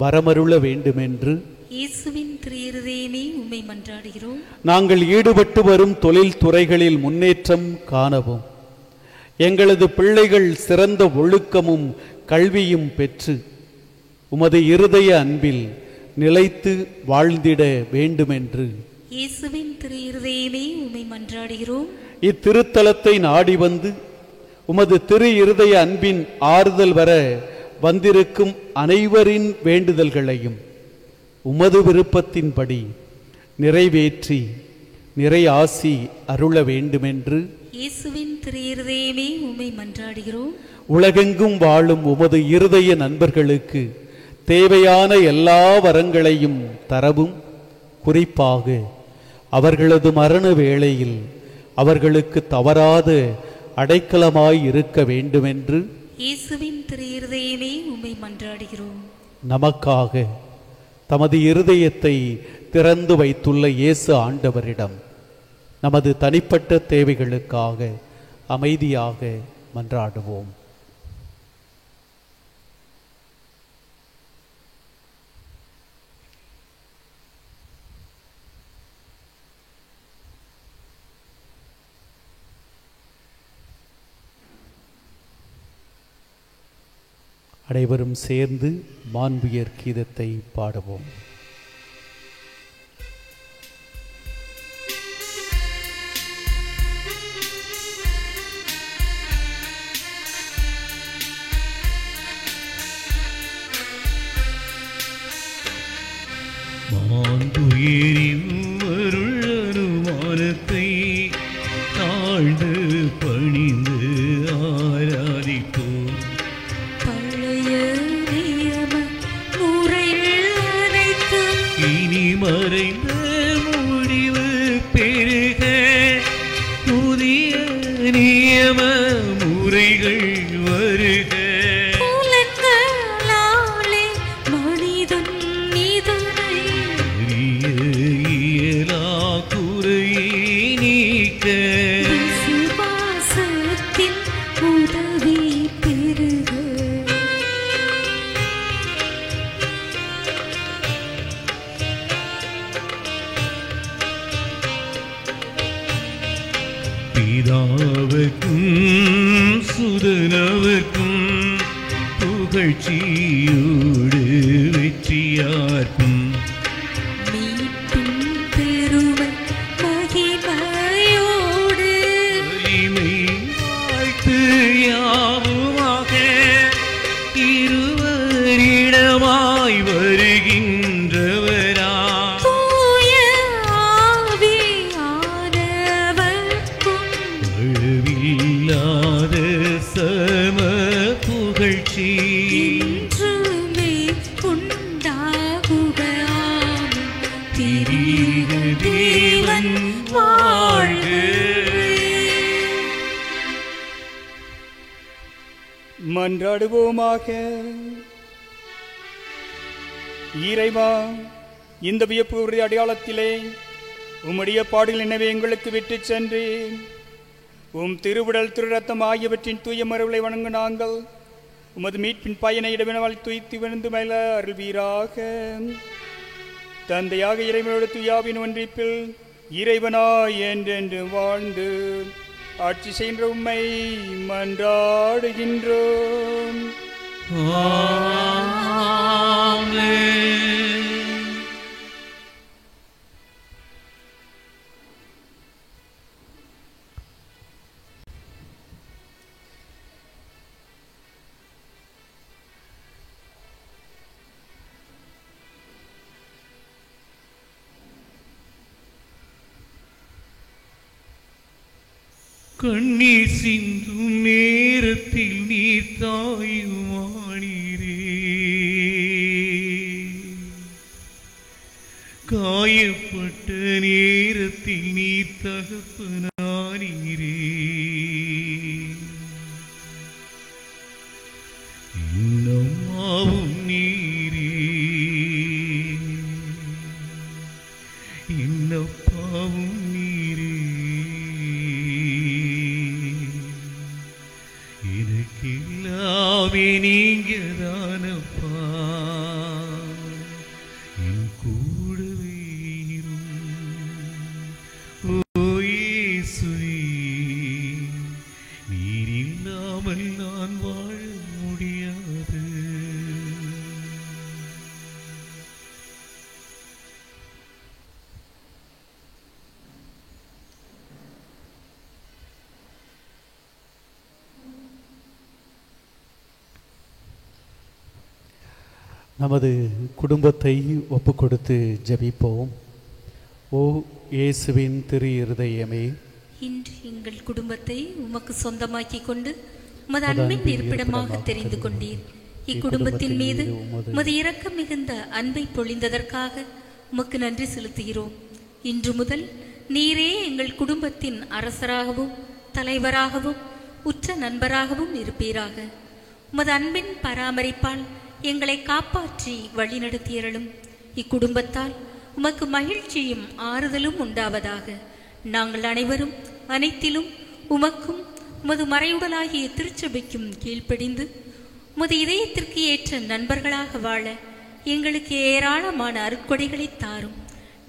S3: வரமருள வேண்டுமென்று
S2: இயேசுவின் திரு இருதயமே உம்மை மன்றாடுகிறோம்.
S3: நாங்கள் ஈடுபட்டு வரும் தொழில் துறைகளில் முன்னேற்றம் காணவும் எங்களது பிள்ளைகள் சிறந்த ஒழுக்கமும் கல்வியும் பெற்று உமது இருதய அன்பில் நிலைத்து வாழ்ந்திட வேண்டுமென்று
S2: இயேசுவின் திரு இருதயமே உம்மை மன்றாடுகிறோம்.
S3: இத்திருத்தலத்தை நாடி வந்து உமது திரு இருதய அன்பின் ஆறுதல் வர வந்திருக்கும் அனைவரின் வேண்டுதல்களையும் உமது விருப்பத்தின்படி நிறைவேற்றி நிறை ஆசி அருள வேண்டுமென்று
S2: இயேசுவின் திரு இருதயமே உம்மை மன்றாடுகிறோம்.
S3: உலகெங்கும் வாழும் உமது இருதய நண்பர்களுக்கு தேவையான எல்லா வரங்களையும் தரவும் குறிப்பாக அவர்களது மரண வேளையில் அவர்களுக்கு தவறாத அடைக்கலமாய் இருக்க வேண்டுமென்று
S2: இயேசுவின் திரு இருதயமே உம்மை மன்றாடுகிறோம்.
S3: நமக்காக தமது இருதயத்தை திறந்து வைத்துள்ள இயேசு ஆண்டவரிடம் நமது தனிப்பட்ட தேவைகளுக்காக அமைதியாக மன்றாடுவோம். அனைவரும் சேர்ந்து மாண்புயர் கீதத்தை பாடுவோம்.
S1: மாண்புயரின் அருள் அனுமானத்தை தாழ்ந்து பணிந்து ஆராதிப்போம். இனி மறைந்த முடிவு பெருக புதிய நியம முறைகள் வருக.
S2: மனிதன் நீதனை
S1: இயலா குறையை நீக்க
S2: விசுவாசத்தின் உதவி பெருக.
S1: பிதாவுக்கும் சுதனவுக்கும் புகழ்ச்சியோடு வெற்றியார்க்கும்
S2: மீட்பின் பெருமை மகிமையோடு
S1: வலிமை வாழ்த்து வருகின்றவரா
S2: தூய ஆவியானவர்க்கும்
S1: அழிவில்லாத சம புகழ்ச்சி
S2: என்றுமே உண்டாகுக. ஆமென். திரிக தேவன் வாழ்க.
S7: மன்றாடுவோமாக. இறைவா, இந்த வியப்பு உறுதி அடையாளத்திலே உம்முடைய பாடுகள் எனவே எங்களுக்கு விட்டுச் சென்று உம் திருவுடல் திருரத்தம் ஆகியவற்றின் தூய மரபுகளை வணங்க நாங்கள் உமது மீட்பின் பயனை இடவினவால் துய்த்து விழுந்து மேல அருள்வீராக. தந்தையாக இறைவனோடு துயாவின் ஒன்றிப்பில் இறைவனாய் என்றென்று வாழ்ந்து ஆட்சி செய்கின்ற உம்மை மன்றாடுகின்றோம்.
S1: கண்ணீர் சிந்தும் நேரத்தில் நீர் தாயுமானீரே, காயப்பட்ட நேரத்தில் நீர் தகப்பனானீரே, இன்னமாவும் நீரே, இன்னப்பாவும் நீரே, எனக்கெல்லாமே நீங்கதானப்பா, என் கூடவே இரும். ஓ இயேசுவே, நீர் இல்லாமல் நான் வாழ முடியாது.
S3: நமது குடும்பத்தை ஒப்பு கொடுத்து ஜெபிப்போம். ஓ இயேசுவின் திரு இருதயமே,
S2: இன்று எங்கள் குடும்பத்தை உமக்கு சொந்தமாக்கி கொண்டு உமது அன்பின் இருப்பிடமாக தெரிந்து கொண்டீர். இக்குடும்பத்தின் மீது உமது இரக்கம் மிகுந்த அன்பை பொழிந்ததற்காக உமக்கு நன்றி செலுத்துகிறோம். இன்று முதல் நீரே எங்கள் குடும்பத்தின் அரசராகவும் தலைவராகவும் உற்ற நண்பராகவும் இருப்பீராக. உமது அன்பின் பராமரிப்பால் எங்களை காப்பாற்றி வழிநடத்தியருளும். இக்குடும்பத்தால் உமக்கு மகிழ்ச்சியும் ஆறுதலும் உண்டாவதாக. நாங்கள் அனைவரும் அனைத்திலும் உமக்கும் உமது மறையுடலாகிய திருச்சபைக்கும் கீழ்ப்படிந்து உமது இதயத்திற்கு ஏற்ற நண்பர்களாக வாழ எங்களுக்கு ஏராளமான அருட்கொடைகளை தாரும்.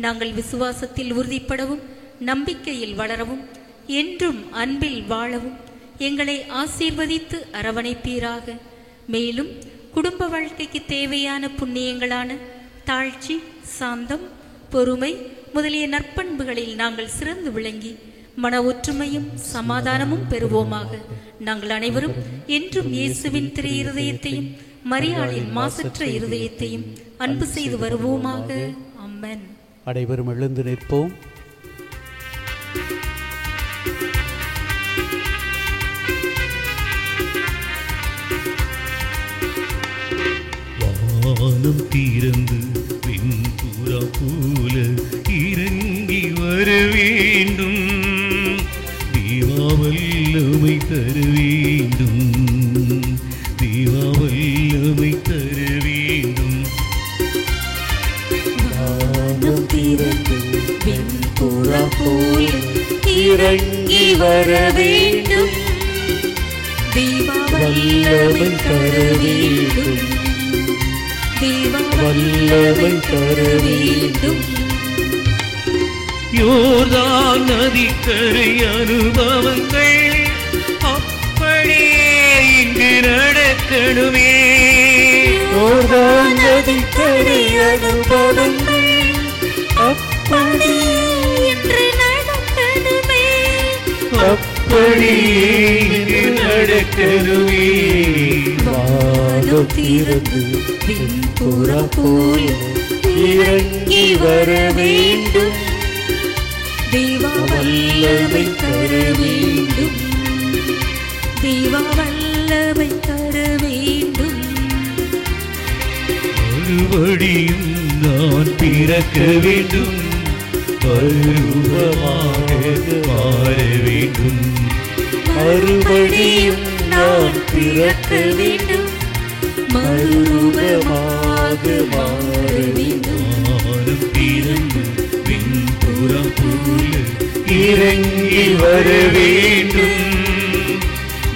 S2: நாங்கள் விசுவாசத்தில் உறுதிப்படவும் நம்பிக்கையில் வளரவும் என்றும் அன்பில் வாழவும் எங்களை ஆசீர்வதித்து அரவணைப்பீராக. மேலும் குடும்ப வாழ்க்கைக்கு தேவையான புண்ணியங்களான தாழ்ச்சி, சாந்தம், பொறுமை முதலிய நற்பண்புகளில் நாங்கள் சிறந்து விளங்கி மன ஒற்றுமையும் சமாதானமும் பெறுவோமாக. நாங்கள் அனைவரும் என்றும் இயேசுவின் திரு இருதயத்தையும் மரியாளின் மாசற்ற இருதயத்தையும் அன்பு செய்து வருவோமாக. ஆமென்.
S3: அனைவரும் எழுந்து நிற்போம்.
S1: வானம் திறந்து வெண்புறா போல இறங்கி வர வேண்டும், தேவா வல்லமை தர வேண்டும், தேவா வல்லமை தர வேண்டும்.
S2: வானம் திறந்து வெண்புறா போல இறங்கி வர வேண்டும், தேவா வல்லமை தர வேண்டும், தேவா வல்லமை தர வேண்டும்.
S1: யோர்தான் நதிக்கரை அனுபவங்கள் அப்படியே இங்கு நடக்கணுமே,
S2: யோர்தான் நதிக்கரை அனுபவங்கள் அப்படியே இன்று நடக்கணுமே,
S1: அப்படியே இங்கு நடக்கணுமே.
S2: வான
S3: வானம் திறந்து பின்புறம் போல இறங்கி வர வேண்டும்.
S2: தேவா வல்லமை தர வேண்டும். தேவா வல்லமை தர வேண்டும்.
S1: மறுபடியும் நான் பிறக்க வேண்டும். பருவமாக மாற வேண்டும்.
S3: மறுபடியும் நான் பிறக்க வேண்டும். மறுரூபமாக மாற வேண்டும்.
S1: வானம் திறந்து பின்புறம் போல
S3: இறங்கி வர வேண்டும்.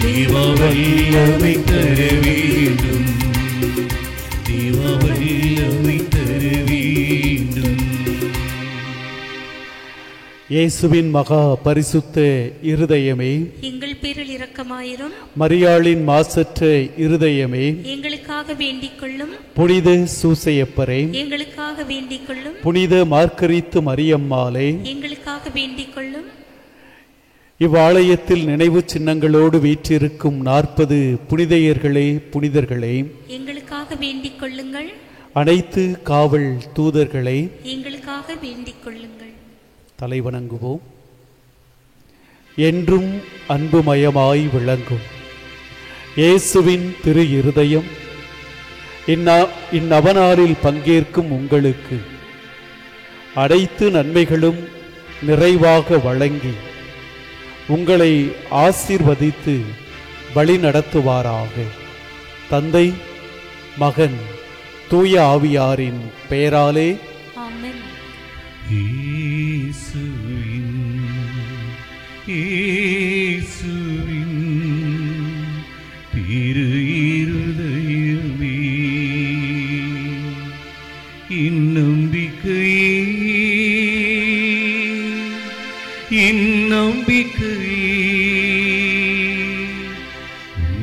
S1: தேவா வல்லமை தர வேண்டும். தேவா வல்லமை தர வேண்டும்.
S3: இயேசுவின் மகா பரிசுத்த இருதயமே,
S2: எங்கள் பேரில் இரக்கமாயிரும்.
S3: மரியாளின் மாசற்ற இருதயமே,
S2: எங்களுக்காக வேண்டிக் கொள்ளும்.
S3: புனித சூசையப்பரே,
S2: எங்களுக்காக வேண்டிக் கொள்ளும்.
S3: புனித மார்கரித்து மரியம்மாளே,
S2: எங்களுக்காக வேண்டிக் கொள்ளும்.
S3: இவ்வாலயத்தில் நினைவு சின்னங்களோடு வீற்றிருக்கும் 40 புனிதையர்களே, புனிதர்களே,
S2: எங்களுக்காக வேண்டிக் கொள்ளுங்கள்.
S3: அனைத்து காவல் தூதர்களே,
S2: எங்களுக்காக வேண்டிக் கொள்ளுங்கள்.
S3: தலைவணங்குவோம். என்றும் அன்புமயமாய் விளங்கும் இயேசுவின் திரு இருதயம் இந்நவநாளில் பங்கேற்கும் உங்களுக்கு அனைத்து நன்மைகளும் நிறைவாக வழங்கி உங்களை ஆசீர்வதித்து வழி நடத்துவாராக. தந்தை, மகன், தூய ஆவியாரின் பெயராலே
S2: ஆமென்.
S1: இயேசுவின் திரு இருதயமே, இந்நம்பிக்கையே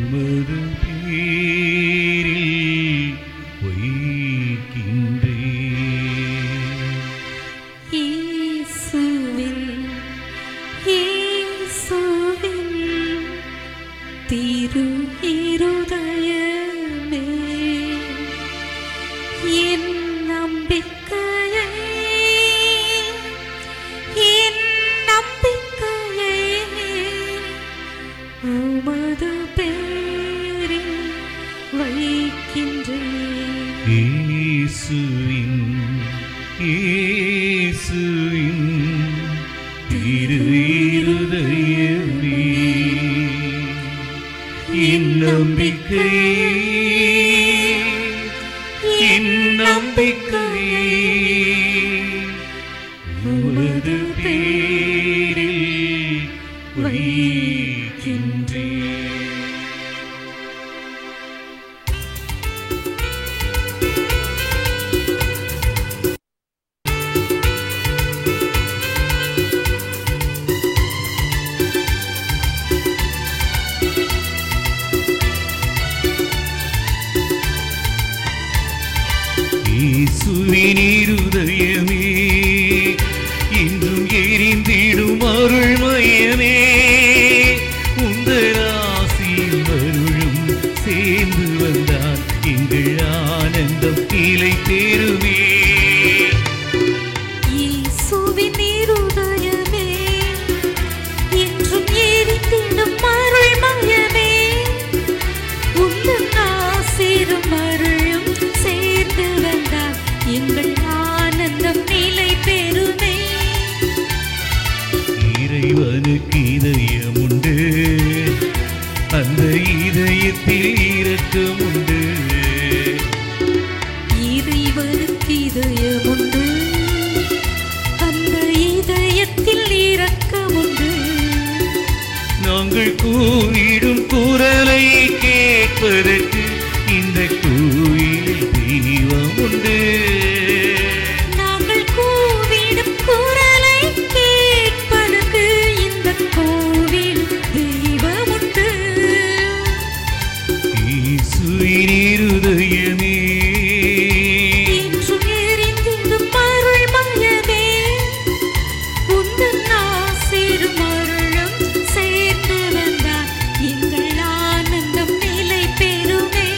S1: உமது பேரில் வைக்கின்றேன்.
S2: இயேசுவின் திரு இருதயமே, என் நம்பிக்கையை உமது பேரில் வைக்கின்றேன்.
S1: இயேசுவின் திரு இருதயமே, இந்நம்பிக்கையே உமது பேரில் வைக்கின்றேன். இயேசுவின் இருதயமே, இன்றும் எரிந்திடும் அருள்மயமே, உந்தன் ஆசியில் அருளும் சேர்ந்து வந்தால் எங்கள் ஆனந்தம் நிலை பெறுமே.
S2: இயேசுவின் இருதயமே, என்றும் எரிந்திடும் அருள்மயமே, உந்தன் ஆசீரும் அருளும் சேர்ந்து வந்தால் எங்கள் ஆனந்தம் நிலை பெறுமே.
S1: இறைவனுக்கு இதயம் உண்டு, அந்த இதயத்தில் இரக்கம் உண்டு.
S2: இறைவனுக்கு இதயம் உண்டு, அந்த இதயத்தில் இரக்கம் உண்டு.
S1: நாங்கள் கூவிடும் குரலை கேட்பதற்கு இந்த கோயில் தெய்வம் உண்டு.
S2: நாங்கள் கூவிடும் குரலை கேட்பதற்கு இந்த கோவில் தெய்வம் உண்டு.
S1: இயேசுவின் இருதயமே,
S2: என்றும் எரிந்திடும் அருள்மயமே, உந்தன் ஆசீரும் அருளும் சேர்ந்து வந்தால் எங்கள் ஆனந்தம் நிலை பெறுமே.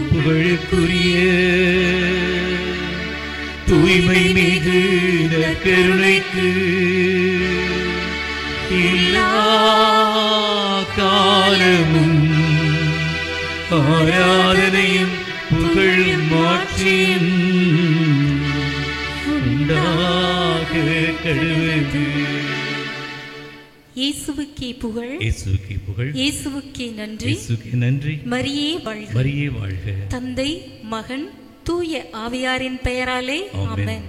S1: புகழுக்குரிய தூய்மை மிகு நற்கருணைக்கு எல்லா காலமும் ஆராதனையும் புகழும் மாற்றியும் உண்டாக கடவுது.
S2: இயேசுவுக்கே புகழ்,
S8: இயேசுவுக்கே புகழ்,
S2: இயேசுவுக்கே நன்றி,
S8: இயேசுவுக்கே நன்றி.
S2: மரியே வாழ்க,
S8: மரியே வாழ்க.
S2: தந்தை மகன் தூய ஆவியாரின் பெயராலே ஆமென்.